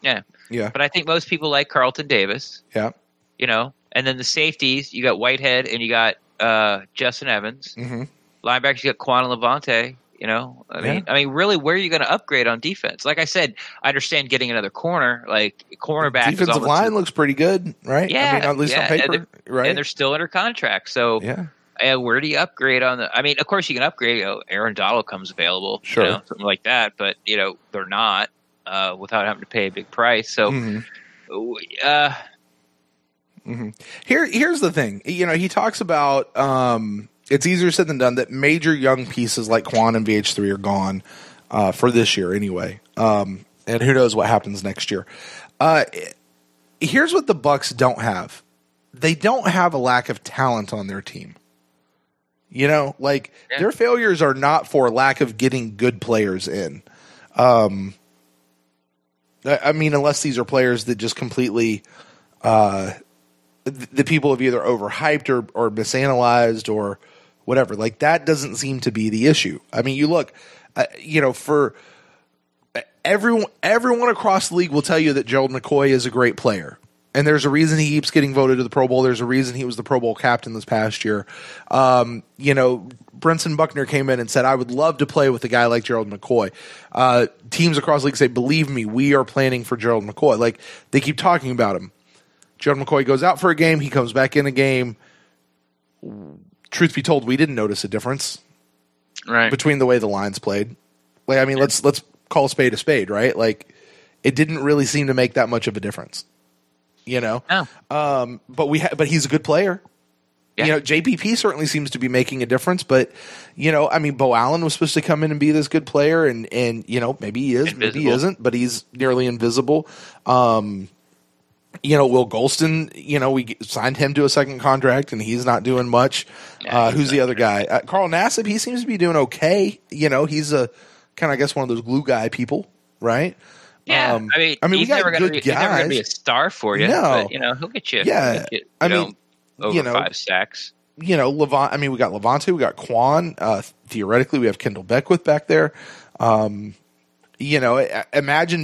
Yeah. Yeah. But I think most people like Carlton Davis. Yeah. And then the safeties, you got Whitehead and you got Justin Evans. Mm-hmm. Linebackers, you got Quan and Levante. I mean, really, where are you going to upgrade on defense? Like I said, I understand getting another corner, like cornerback. Defensive line looks pretty good, right? Yeah, I mean, at least on paper, right? And they're still under contract, so where do you upgrade on the? I mean, of course you can upgrade. Aaron Donald comes available, sure, something like that. But they're not without having to pay a big price. So, here's the thing. He talks about. It's easier said than done that major young pieces like Quan and VH3 are gone for this year anyway. And who knows what happens next year. Here's what the Bucs don't have. They don't have a lack of talent on their team. Their failures are not for lack of getting good players in. I mean, unless these are players that just completely the people have either overhyped or misanalyzed or whatever. Like, that doesn't seem to be the issue. I mean, you look, for everyone across the league will tell you that Gerald McCoy is a great player. And there's a reason he keeps getting voted to the Pro Bowl. There's a reason he was the Pro Bowl captain this past year. Brinson Buckner came in and said, I would love to play with a guy like Gerald McCoy. Teams across the league say, believe me, we are planning for Gerald McCoy. Like, they keep talking about him. Gerald McCoy goes out for a game. He comes back in a game. Truth be told, we didn't notice a difference between the way the lines played. Like, I mean, let's call a spade, right? Like, it didn't really seem to make that much of a difference, No. But he's a good player. Yeah. JPP certainly seems to be making a difference. But I mean, Bo Allen was supposed to come in and be this good player, and maybe he is, maybe he isn't, but he's nearly invisible. Will Golston, we signed him to a second contract, and he's not doing much. Who's the other guy? Carl Nassib, he seems to be doing okay. He's a kind of, I guess, one of those glue guy people, right? Yeah, I mean, we got good guys. He's never going to be a star for you, no. But, he'll get you. Yeah, over 5 sacks. Levant. I mean, we got Levante, we got Quan. Theoretically, we have Kendall Beckwith back there. Imagine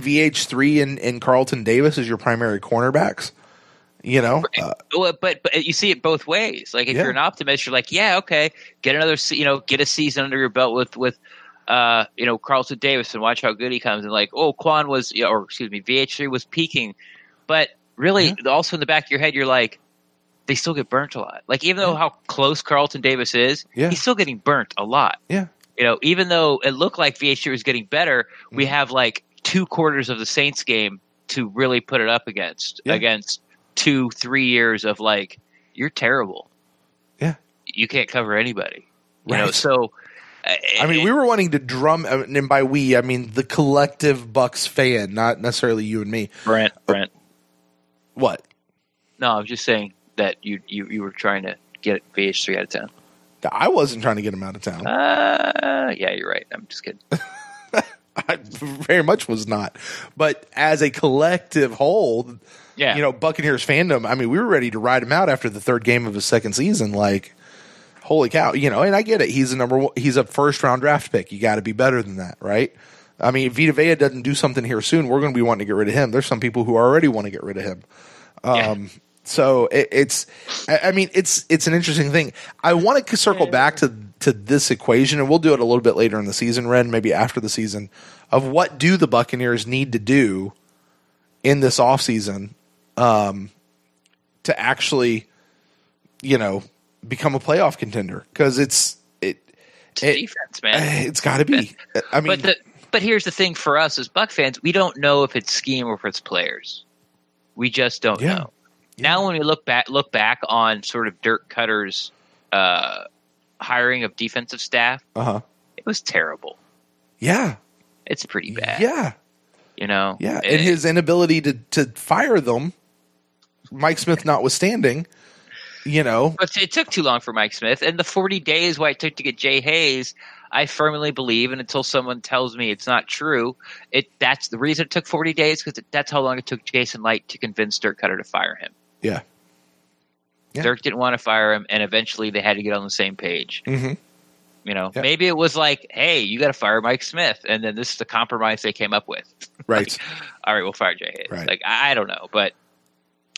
VH3 and Carlton Davis as your primary cornerbacks. But you see it both ways. Like, if you're an optimist, you're like, yeah, okay, get another, get a season under your belt with Carlton Davis and watch how good he comes. And like, Quan was, VH3 was peaking, but really, also in the back of your head, you're like, they still get burnt a lot. Like, even though how close Carlton Davis is, he's still getting burnt a lot. Yeah. Even though it looked like VH3 was getting better, we have like 2 quarters of the Saints game to really put it up against 2-3 years of like, you're terrible. Yeah. You can't cover anybody. Right. So I mean, we were wanting to drum, and by we, I mean the collective Bucs fan, not necessarily you and me. Brent. What? No, I'm just saying that you were trying to get VH3 out of town. I wasn't trying to get him out of town. Yeah, you're right. I'm just kidding. I very much was not. But as a collective whole, Buccaneers fandom, I mean, we were ready to ride him out after the 3rd game of his 2nd season. Like, holy cow, and I get it. He's a first-round draft pick. You got to be better than that, right? I mean, if Vita Vea doesn't do something here soon, we're going to be wanting to get rid of him. There's some people who already want to get rid of him. So it's an interesting thing. I want to circle back to this equation, and we'll do it a little bit later in the season, Ren, maybe after the season, of what do the Buccaneers need to do in this offseason to actually, become a playoff contender. Because defense, man. It's got to be. I mean, but here's the thing for us as Buck fans, we don't know if it's scheme or if it's players. We just don't know. Yeah. Now, when we look back on sort of Dirk Cutter's hiring of defensive staff, it was terrible. Yeah, it's pretty bad. Yeah, and his inability to fire them, Mike Smith notwithstanding. But it took too long for Mike Smith, and the 40 days why it took to get Jay Hayes, I firmly believe, and until someone tells me it's not true, that's the reason it took 40 days, because that's how long it took Jason Light to convince Dirk Cutter to fire him. Yeah. Dirk didn't want to fire him, and eventually they had to get on the same page. Mm-hmm. Maybe it was like, hey, you got to fire Mike Smith, and then this is the compromise they came up with. Right. All right, we'll fire Jay Hayes. Right. I don't know, but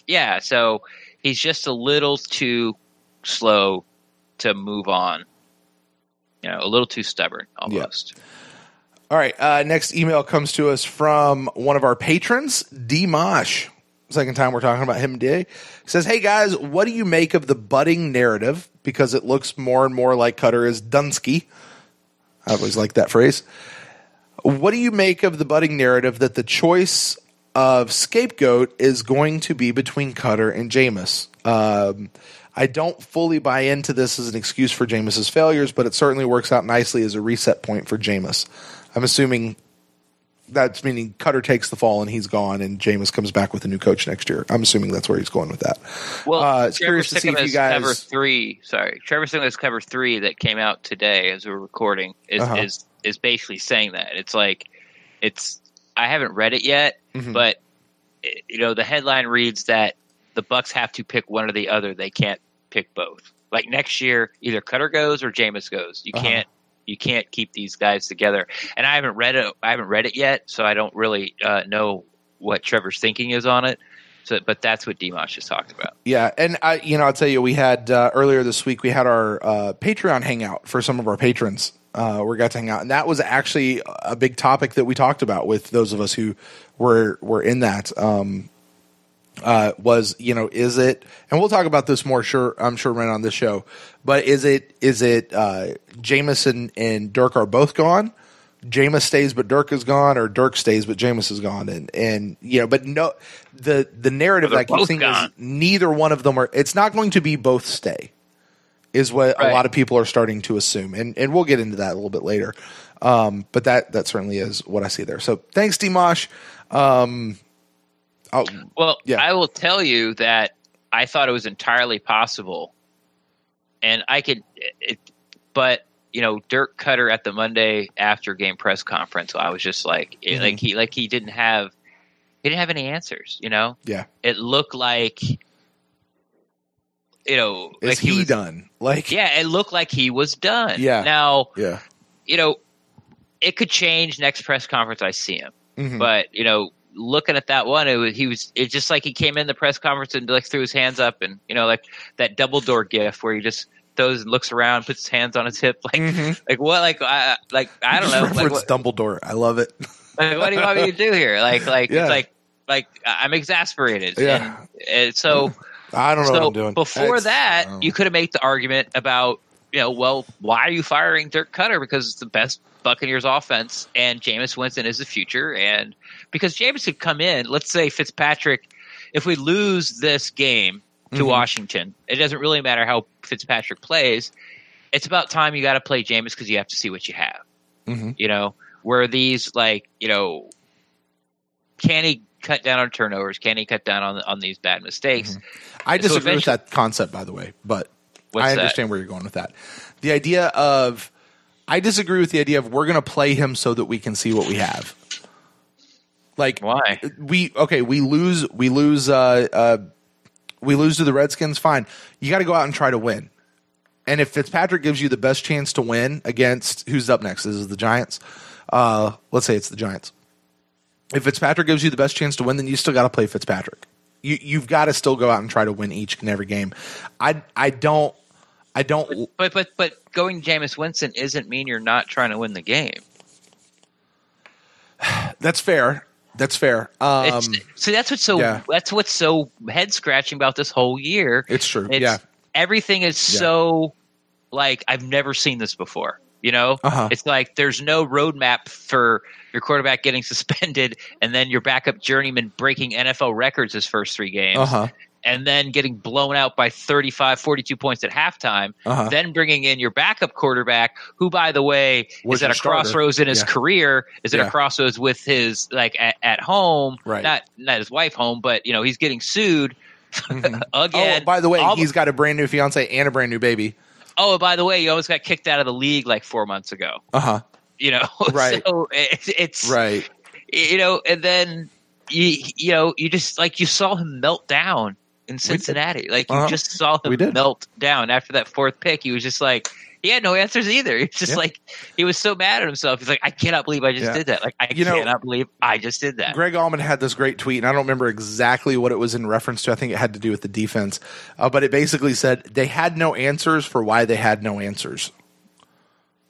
yeah, so he's just a little too slow to move on. A little too stubborn almost. Yeah. All right. Next email comes to us from one of our patrons, D. Mosh. Second time we're talking about him today. He says, hey guys, what do you make of the budding narrative? Because it looks more and more like Cutter is Dunsky. I always like that phrase. What do you make of the budding narrative that the choice of scapegoat is going to be between Cutter and Jameis? I don't fully buy into this as an excuse for Jameis's failures, but it certainly works out nicely as a reset point for Jameis. I'm assuming that's meaning Cutter takes the fall and he's gone, and Jameis comes back with a new coach next year. I'm assuming that's where he's going with that. Well, it's curious to see if you guys. Trevor Singleton's cover 3 that came out today as we're recording is basically saying that it's like I haven't read it yet, but the headline reads that the Bucs have to pick one or the other. They can't pick both. Like next year, either Cutter goes or Jameis goes. You can't keep these guys together. And I haven't read it yet, so I don't really know what Trevor's thinking is on it. So, but that's what Dimash is talking about. Yeah, and I'll tell you, we had earlier this week we had our Patreon hangout for some of our patrons. We got to hang out, and that was actually a big topic that we talked about with those of us who were in that. Is it, and we'll talk about this more, I'm sure, right on this show, but is it Jameis and Dirk are both gone? Jameis stays but Dirk is gone, or Dirk stays but Jameis is gone, but no, the narrative that I keep seeing is neither one of them are. It's not going to be both stay, is what a lot of people are starting to assume, and we'll get into that a little bit later. But that certainly is what I see there. So thanks, Dimash. I will tell you that I thought it was entirely possible, and I could, but Dirk Cutter at the Monday after game press conference, I was just like, he didn't have any answers. Yeah, it looked like, is he done? It looked like he was done. Yeah. Now, yeah, it could change next press conference I see him, but looking at that one, it's just like he came in the press conference and threw his hands up, and like that Dumbledore gif where he just throws and looks around, puts his hands on his hip, I don't know, reference Dumbledore. I love it. What do you want me to do here? It's like I'm exasperated. Yeah. And so I don't know what I'm doing. Before you could have made the argument about why are you firing Dirk Cutter? Because it's the best Buccaneers offense, and Jameis Winston is the future, and because Jameis could come in, let's say Fitzpatrick, if we lose this game to Washington, it doesn't really matter how Fitzpatrick plays. It's about time you got to play Jameis because you have to see what you have. Where these can he cut down on turnovers? Can he cut down on these bad mistakes? I disagree with that concept, by the way, but I understand where you're going with that. I disagree with the idea of we're going to play him so that we can see what we have. Why? We lose to the Redskins. Fine. You got to go out and try to win. And if Fitzpatrick gives you the best chance to win against who's up next, this is the Giants. Let's say it's the Giants. If Fitzpatrick gives you the best chance to win, then you still got to play Fitzpatrick. You've got to still go out and try to win each and every game. I don't. But going Jameis Winston isn't mean you're not trying to win the game. That's fair. That's what's so head scratching about this whole year. It's true. Everything is so I've never seen this before. You know, Uh-huh. it's like there's no roadmap for your quarterback getting suspended and then your backup journeyman breaking NFL records his first 3 games. Uh-huh. And then getting blown out by 35, 42 points at halftime, Uh-huh. then bringing in your backup quarterback, who, by the way, Was is at your a starter. crossroads in his Yeah. career, is at Yeah. a crossroads with his, like, at home, Right. not his wife home, but, you know, he's getting sued again. Oh, by the way, he's got a brand new fiance and a brand new baby. Oh, and by the way, he almost got kicked out of the league like 4 months ago. Uh-huh. You know, Right. So it's Right. you know, and then you just like you saw him melt down in Cincinnati. Like you just saw him melt down after that 4th pick. He was just like, he had no answers either. He was just like, he was so mad at himself. He's like, I cannot believe I just did that. Like, I cannot believe I just did that. Greg Allman had this great tweet, and I don't remember exactly what it was in reference to. I think it had to do with the defense. But it basically said they had no answers for why they had no answers.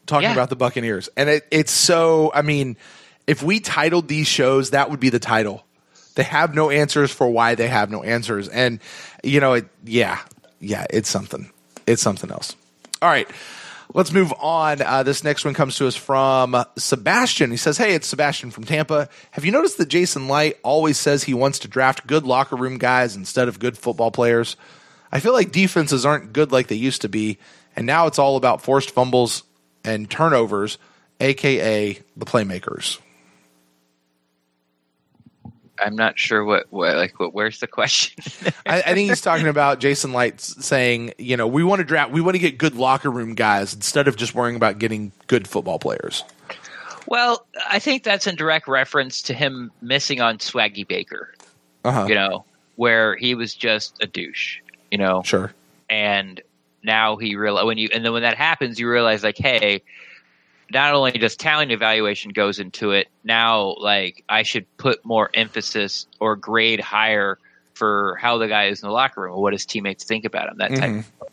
Talking about the Buccaneers. And it's so, I mean, if we titled these shows, that would be the title. They have no answers for why they have no answers. And, you know, it's something. It's something else. All right. Let's move on. This next one comes to us from Sebastian. He says, hey, it's Sebastian from Tampa. Have you noticed that Jason Light always says he wants to draft good locker room guys instead of good football players? I feel like defenses aren't good like they used to be, and now it's all about forced fumbles and turnovers, a.k.a. the playmakers. I'm not sure where's the question? I think he's talking about Jason Light saying, you know, we want to get good locker room guys instead of just worrying about getting good football players. Well, I think that's in direct reference to him missing on Swaggy Baker, you know, where he was just a douche, you know. Sure. And now he realize and then when that happens, you realize like, hey, not only does talent evaluation goes into it, now like I should put more emphasis or grade higher for how the guy is in the locker room or what his teammates think about him, that type of stuff.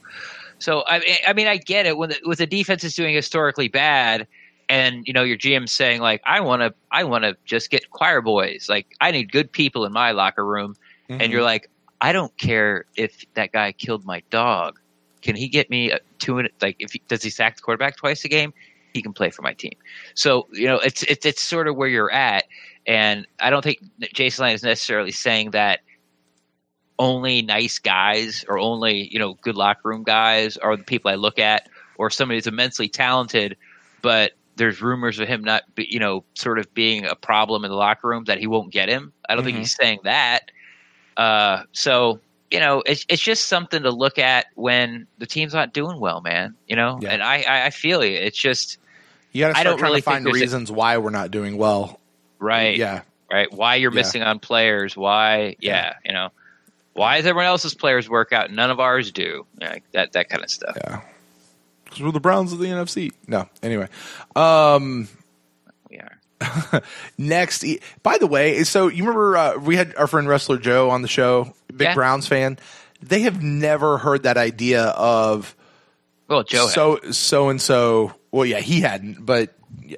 So I mean I get it when the defense is doing historically bad, and you know your GM's saying like I want to just get choir boys, like I need good people in my locker room, and you're like I don't care if that guy killed my dog, can he get me does he sack the quarterback twice a game? He can play for my team. So, you know, it's sort of where you're at. And I don't think Jason Light is necessarily saying that only nice guys or only, you know, good locker room guys are the people I look at, or somebody who's immensely talented, but there's rumors of him not, you know, sort of being a problem in the locker room that he won't get him. I don't think he's saying that. So, you know, it's just something to look at when the team's not doing well, man. You know, and I feel you. It's just you got to start trying really to find reasons why we're not doing well. Right. Yeah. Right. Why you're missing on players? Why? Yeah. You know, why does everyone else's players work out and none of ours do? Like that kind of stuff. Yeah. Because we're the Browns of the NFC. No. Anyway. We are. Next, by the way, so you remember we had our friend Wrestler Joe on the show, big Browns fan. They have never heard that idea of Joe so and so. Well, yeah, he hadn't, but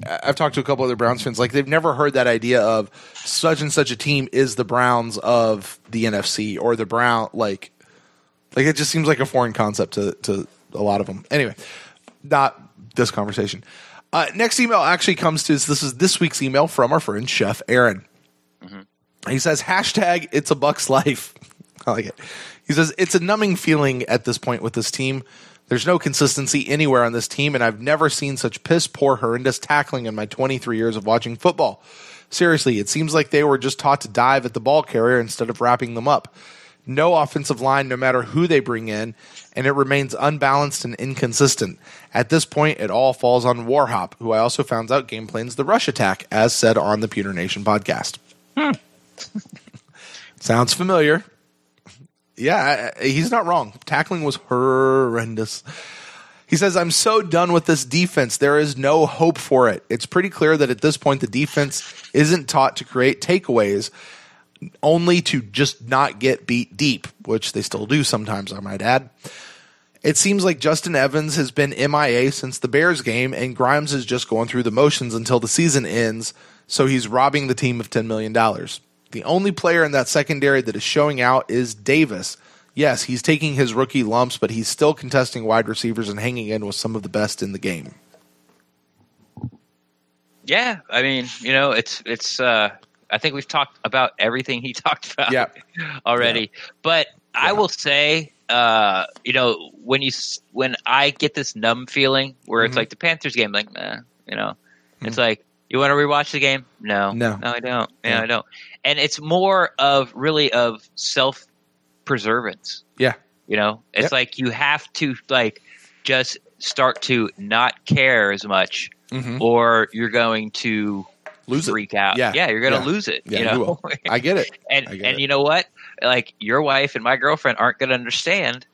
I've talked to a couple other Browns fans. Like they've never heard that idea of such and such a team is the Browns of the NFC or the Brown. Like it just seems like a foreign concept to a lot of them. Anyway, not this conversation. Next email actually comes to us. This is this week's email from our friend Chef Aaron. He says, hashtag it's a Bucs life. I like it. He says, it's a numbing feeling at this point with this team. There's no consistency anywhere on this team, and I've never seen such piss poor, horrendous tackling in my 23 years of watching football. Seriously, it seems like they were just taught to dive at the ball carrier instead of wrapping them up. No offensive line, no matter who they bring in, and it remains unbalanced and inconsistent. At this point, it all falls on Warhop, who I also found out game plans the rush attack, as said on the Pewter Nation podcast. Sounds familiar. Yeah, he's not wrong. Tackling was horrendous. He says, I'm so done with this defense. There is no hope for it. It's pretty clear that at this point, the defense isn't taught to create takeaways, only to just not get beat deep, which they still do sometimes, I might add. It seems like Justin Evans has been MIA since the Bears game, and Grimes is just going through the motions until the season ends, so he's robbing the team of $10 million. The only player in that secondary that is showing out is Davis. Yes, he's taking his rookie lumps, but he's still contesting wide receivers and hanging in with some of the best in the game. Yeah, I mean, it's. I think we've talked about everything he talked about already. Yeah. But I will say, when I get this numb feeling where it's like the Panthers game, like, it's like, you want to rewatch the game? No, I don't. I don't. And it's more of self-preservance. Yeah. It's like you have to just start to not care as much, or you're going to freak out. Yeah, you're going to lose it. Yeah, you will. I get it. And you know what? Like, your wife and my girlfriend aren't going to understand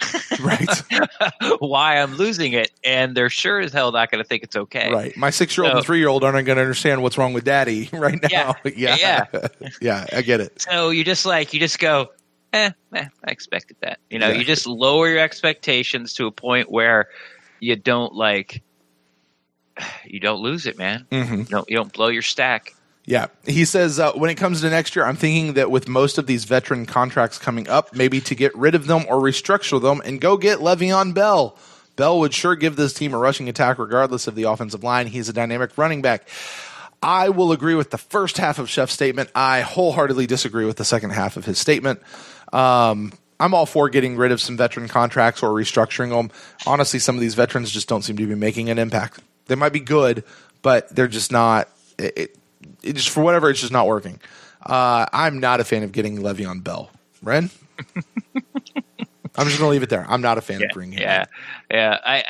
why I'm losing it, and they're sure as hell not going to think it's okay. Right. My 6-year-old and 3-year-old aren't going to understand what's wrong with Daddy right now. Yeah, I get it. So you just go, I expected that. You just lower your expectations to a point where you don't lose it, man. You don't blow your stack. Yeah. He says, when it comes to next year, I'm thinking that with most of these veteran contracts coming up, maybe to get rid of them or restructure them and go get Le'Veon Bell. Bell would sure give this team a rushing attack regardless of the offensive line. He's a dynamic running back. I will agree with the first half of Chef's statement. I wholeheartedly disagree with the second half of his statement. I'm all for getting rid of some veteran contracts or restructuring them. Honestly, some of these veterans just don't seem to be making an impact. They might be good, but they're just not. It just, for whatever, it's just not working. I'm not a fan of getting Le'Veon Bell. Ren? I'm just going to leave it there. I'm not a fan of bringing him. Yeah.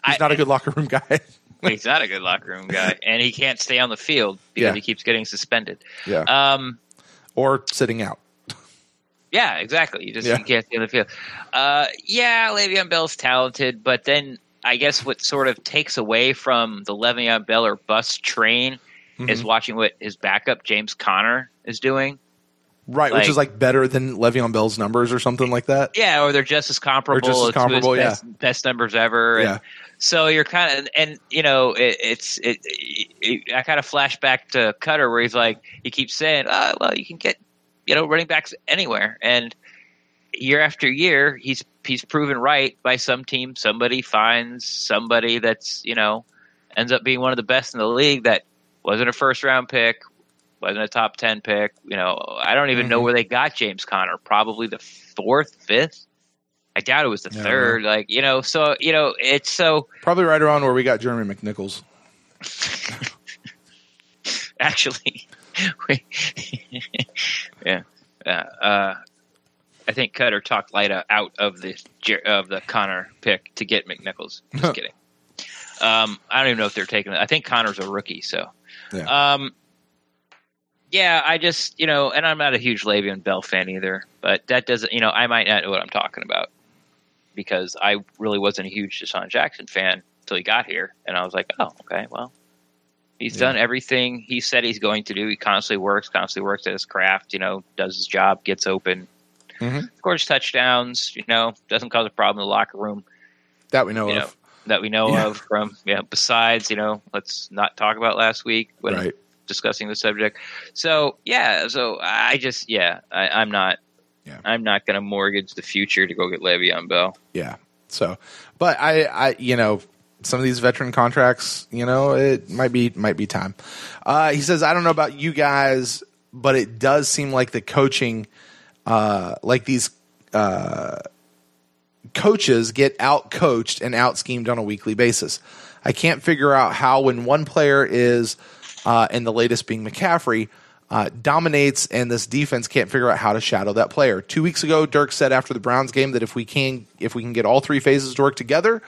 He's not a good locker room guy. He's not a good locker room guy, and he can't stay on the field because he keeps getting suspended. Yeah. Or sitting out. Yeah, exactly. You can't stay on the field. Le'Veon Bell's talented, but then I guess what sort of takes away from the Le'Veon Bell or bust train is watching what his backup, James Conner, is doing. Right, which is better than Le'Veon Bell's numbers or something like that. Yeah, or they're just as comparable. Best numbers ever. And so you're kind of, and I kind of flash back to Cutter where he keeps saying, you can get, running backs anywhere. And year after year, he's proven right by some team. Somebody finds somebody that's, ends up being one of the best in the league that wasn't a first-round pick, wasn't a top 10 pick. I don't even know where they got James Conner. Probably the 4th, 5th. I doubt it was the 3rd. So it's so probably right around where we got Jeremy McNichols. Actually, I think Cutter talked Lyda out of the Connor pick to get McNichols. Just kidding. I don't even know if they're taking it. I think Connor's a rookie, so. I just, and I'm not a huge Le'Veon Bell fan either, but that doesn't, I might not know what I'm talking about because I really wasn't a huge Deshaun Jackson fan until he got here. And I was like, oh, okay, well, he's done everything he said he's going to do. He constantly works at his craft, does his job, gets open, scores touchdowns, doesn't cause a problem in the locker room. That we know of. That we know of from, besides, let's not talk about last week when discussing the subject. So, I just, I'm not going to mortgage the future to go get Le'Veon Bell. Yeah. So, but I some of these veteran contracts, it might be time. He says, I don't know about you guys, but it does seem like the coaching, these coaches get out-coached and out-schemed on a weekly basis. I can't figure out how when one player is, and the latest being McCaffrey, dominates and this defense can't figure out how to shadow that player. 2 weeks ago, Dirk said after the Browns game that if we can get all three phases to work together,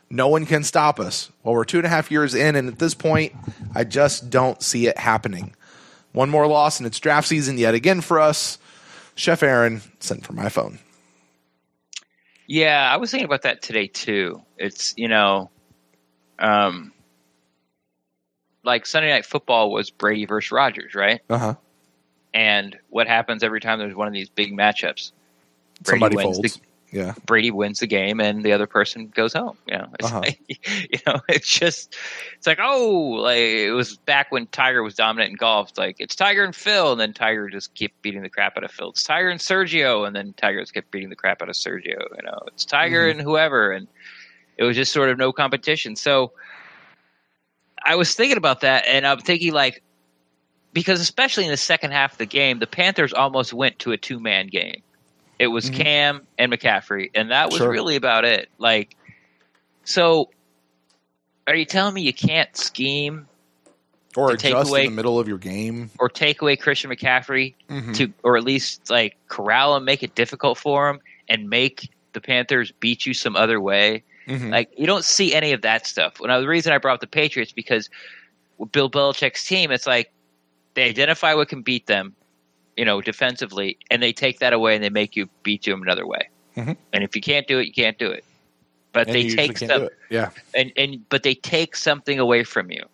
no one can stop us. Well, we're 2.5 years in, and at this point, I just don't see it happening. One more loss, and it's draft season yet again for us. Chef Aaron sent for my phone. Yeah, I was thinking about that today too. It's, like Sunday Night Football was Brady versus Rodgers, right? Uh-huh. And what happens every time there's one of these big matchups? Somebody folds. Brady wins the game and the other person goes home. It's like, it was back when Tiger was dominant in golf. It's like, it's Tiger and Phil, and then Tiger just kept beating the crap out of Phil. It's Tiger and Sergio, and then Tiger just kept beating the crap out of Sergio. It's Tiger and whoever, and it was just sort of no competition. So I was thinking about that, and I'm thinking like, because especially in the second half of the game, the Panthers almost went to a 2-man game. It was Cam and McCaffrey, and that was really about it. Like, so are you telling me you can't scheme or adjust in the middle of your game, or take away Christian McCaffrey to, or at least like corral him, make it difficult for him, and make the Panthers beat you some other way? Like, you don't see any of that stuff. The reason I brought up the Patriots, because with Bill Belichick's team, it's like they identify what can beat them, defensively, and they take that away and they make you beat them another way. And if you can't do it, you can't do it. But they take stuff, but they take something away from you,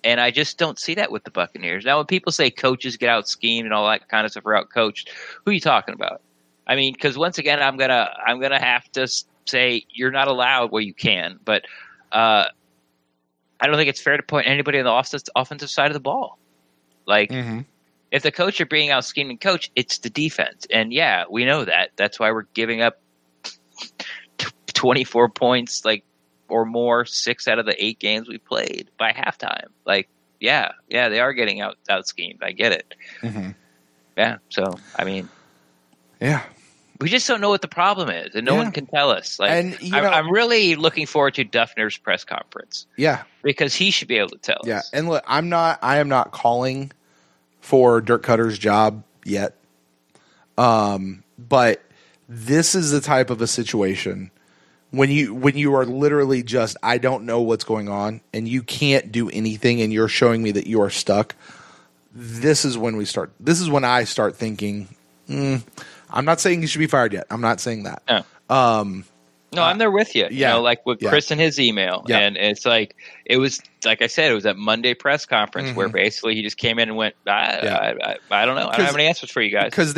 and I just don't see that with the Buccaneers. Now, when people say coaches get out schemed and all that kind of stuff are out coached, who are you talking about? I mean, because once again, I'm gonna have to say you're not allowed. Well, you can, but I don't think it's fair to point anybody on the offensive side of the ball. Like, if the coach are being out scheming coach, it's the defense, and yeah, we know that. That's why we're giving up 24 points, like, or more, 6 out of the 8 games we played by halftime. Like, yeah, they are getting out schemed. I get it. Yeah. So, I mean, we just don't know what the problem is, and no one can tell us. Like, and, I'm really looking forward to Duffner's press conference. Yeah, because he should be able to tell us. Yeah, and look, I am not calling for Dirk Cutter's job yet, but this is the type of a situation when you are literally just, I don't know what's going on, and you can't do anything, and you're showing me that you are stuck. This is when I start thinking, I'm not saying you should be fired yet. I'm not saying that. No, I'm there with you. Yeah. Like with Chris and his email. Yeah. And it's like, it was, like I said, it was that Monday press conference where basically he just came in and went, I don't know. I don't have any answers for you guys. Because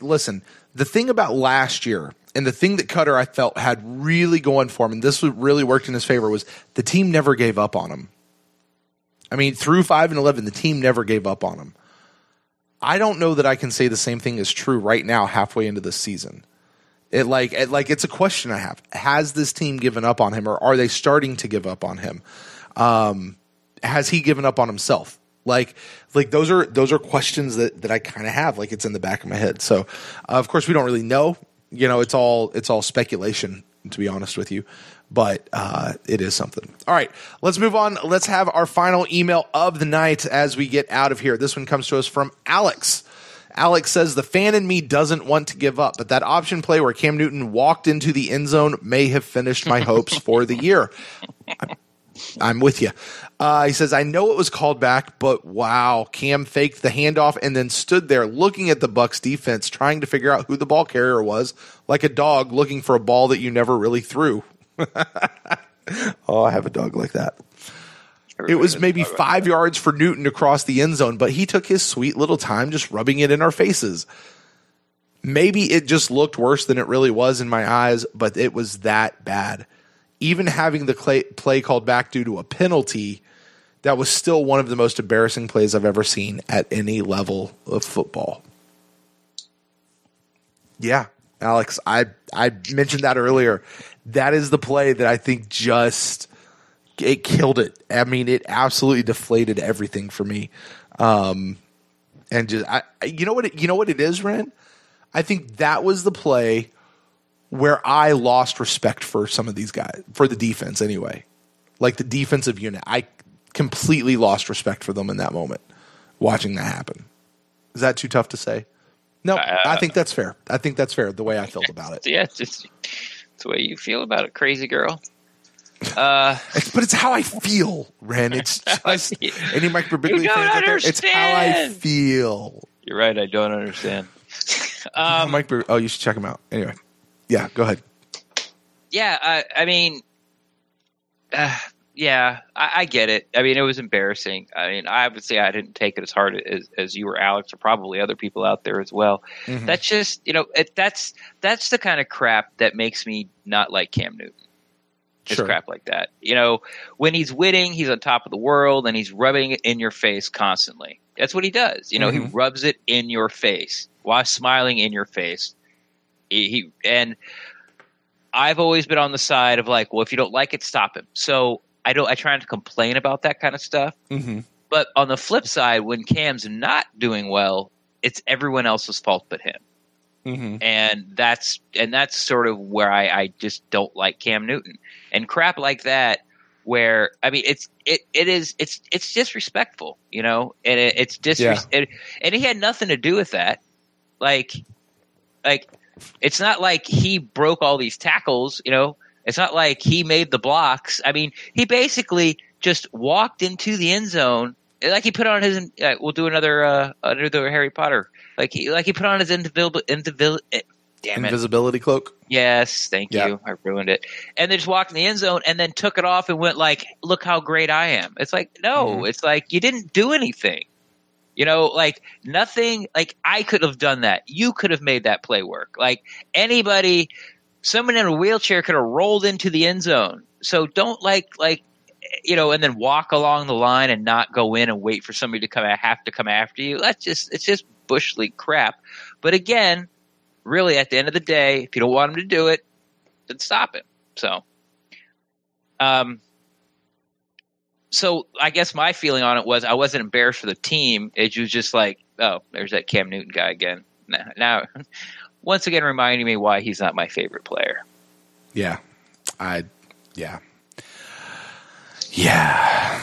listen, the thing about last year, and the thing that Cutter, I felt, had really going for him, and this really worked in his favor, was the team never gave up on him. I mean, through 5-11, the team never gave up on him. I don't know that I can say the same thing is true right now, halfway into the season. It's a question I have. Has this team given up on him, or are they starting to give up on him? Has he given up on himself? Like those are questions that I kind of have. Like, it's in the back of my head. So, of course, we don't really know. It's all speculation, to be honest with you. But it is something. All right, let's move on. Let's have our final email of the night as we get out of here. This one comes to us from Alex. Alex says, the fan in me doesn't want to give up, but that option play where Cam Newton walked into the end zone may have finished my hopes for the year. I'm with you. He says, I know it was called back, but wow, Cam faked the handoff and then stood there looking at the Bucs defense, trying to figure out who the ball carrier was, like a dog looking for a ball that you never really threw. Oh, I have a dog like that. It was maybe 5 yards for Newton to cross the end zone, but he took his sweet little time just rubbing it in our faces. Maybe it just looked worse than it really was in my eyes, but it was that bad. Even having the play called back due to a penalty, that was still one of the most embarrassing plays I've ever seen at any level of football. Yeah, Alex, I mentioned that earlier. That is the play that I think it killed it. I mean, it absolutely deflated everything for me. And just, you know what it is, Ren? I think that was the play where I lost respect for some of these guys, for the defense anyway. Like the defensive unit. I completely lost respect for them in that moment, watching that happen. Is that too tough to say? No, I think that's fair. I think that's fair, the way I felt about it. Yeah, it's the way you feel about it, crazy girl. But it's how I feel, Ren. It's just any Mike Birbiglia fans out there. It's how I feel. You're right. I don't understand. Mike Birbiglia. You should check him out. Anyway, yeah, go ahead. Yeah, I get it. I mean, it was embarrassing. I mean, obviously, I didn't take it as hard as you or Alex, or probably other people out there as well. Mm-hmm. That's just, that's the kind of crap that makes me not like Cam Newton. Just crap like that. When he's winning, he's on top of the world, and he's rubbing it in your face constantly. That's what he does. He rubs it in your face while smiling in your face. And I've always been on the side of like, well, if you don't like it, stop him. So I try not to complain about that kind of stuff. Mm-hmm. But on the flip side, when Cam's not doing well, it's everyone else's fault but him. Mm-hmm. And that's sort of where I just don't like Cam Newton and crap like that. Where I mean, it's disrespectful, you know, and it's and he had nothing to do with that. Like it's not like he broke all these tackles, you know. It's not like he made the blocks. I mean, he basically just walked into the end zone. Like he put on his. We'll do another Harry Potter. Like he put on his invisibility cloak. Yes, thank you. I ruined it. And they just walked in the end zone and then took it off and went like, "Look how great I am." It's like no, It's like you didn't do anything. You know, like nothing. Like I could have done that. You could have made that play work. Like anybody, someone in a wheelchair could have rolled into the end zone. So don't you know, and then walk along the line and not go in and wait for somebody to have to come after you. It's just bush league crap. But again, really, at the end of the day, if you don't want him to do it, then stop him. So I guess my feeling on it was I wasn't embarrassed for the team. It was just like, oh, there's that Cam Newton guy again. Now once again, reminding me why he's not my favorite player. Yeah. Yeah.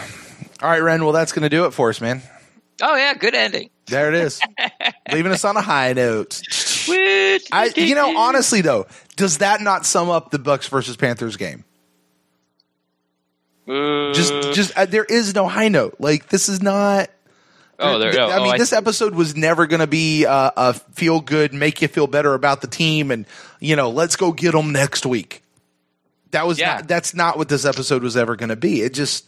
All right, Ren. Well, that's going to do it for us, man. Oh, yeah. Good ending. There it is. Leaving us on a high note. Honestly, though, does that not sum up the Bucs versus Panthers game? Just there is no high note. Like, this is not. This episode was never going to be a feel good, make you feel better about the team, and let's go get them next week. That's not what this episode was ever going to be. This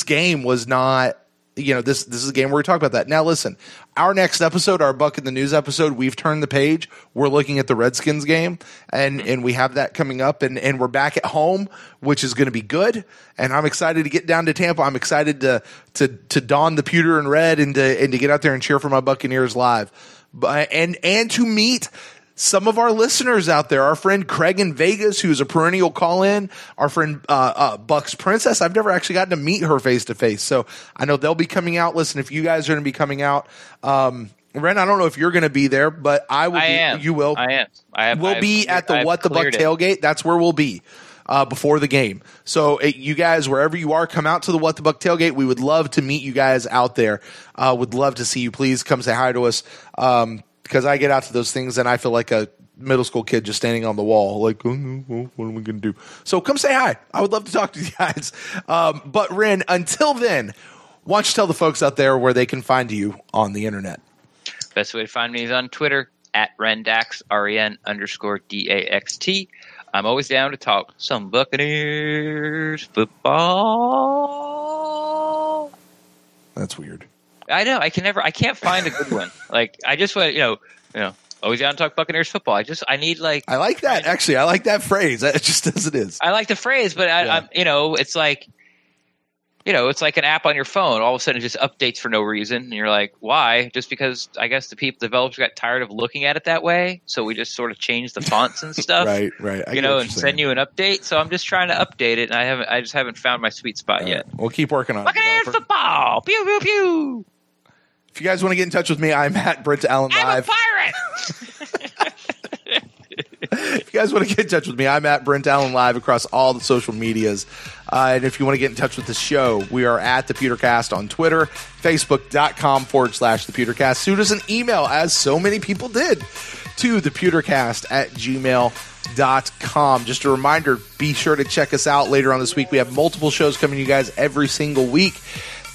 game was not. This is a game where we talk about that. Now, listen, our next episode, our Buck in the News episode, we've turned the page. We're looking at the Redskins game, and we have that coming up, and we're back at home, which is going to be good. And I'm excited to get down to Tampa. I'm excited to don the pewter and red and to get out there and cheer for my Buccaneers live, and to meet some of our listeners out there, our friend Craig in Vegas, who's a perennial call-in, our friend Bucks Princess. I've never actually gotten to meet her face-to-face, so I know they'll be coming out. Listen, if you guys are going to be coming out, Ren, I don't know if you're going to be there, but I will. You will. I am. We'll be at the What the Buck tailgate. That's where we'll be before the game. So you guys, wherever you are, come out to the What the Buck tailgate. We would love to meet you guys out there. Would love to see you. Please come say hi to us. Because I get out to those things and I feel like a middle school kid just standing on the wall, like, what are we going to do? So come say hi. I would love to talk to you guys. But Ren, until then, why don't you tell the folks out there where they can find you on the internet? Best way to find me is on Twitter at Rendax, REN_DAXT. I'm always down to talk some Buccaneers football. That's weird. I know. I can't find a good one. Like, I just want, always down to talk Buccaneers football. I need like. I like that. Actually, I like that phrase. Just as it is. I like the phrase, but it's like, it's like an app on your phone. All of a sudden, it just updates for no reason, and you're like, why? Just because I guess the developers got tired of looking at it that way, so we just sort of changed the fonts and stuff. Right. And send you an update. So I'm just trying to update it, and I just haven't found my sweet spot yet. We'll keep working on it. Buccaneers football. Pew pew pew. If you guys want to get in touch with me, I'm at Brent Allen Live. I'm a pirate! If you guys want to get in touch with me, I'm at Brent Allen Live across all the social medias. And if you want to get in touch with the show, we are at The Pewtercast on Twitter, Facebook.com/The Pewtercast. Shoot us an email, as so many people did, to thepewtercast@gmail.com. Just a reminder, be sure to check us out later on this week. We have multiple shows coming to you guys every single week.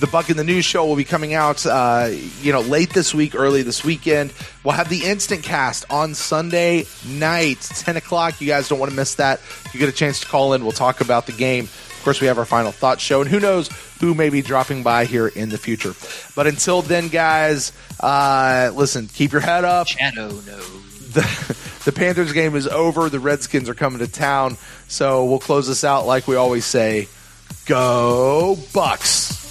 The Buck in the News show will be coming out, late this week, early this weekend. We'll have the Instant Cast on Sunday night, 10 o'clock. You guys don't want to miss that. If you get a chance to call in, we'll talk about the game. Of course, we have our Final Thoughts show, and who knows who may be dropping by here in the future. But until then, guys, listen, keep your head up. Shadow knows. The Panthers game is over. The Redskins are coming to town. So we'll close this out like we always say. Go Bucks!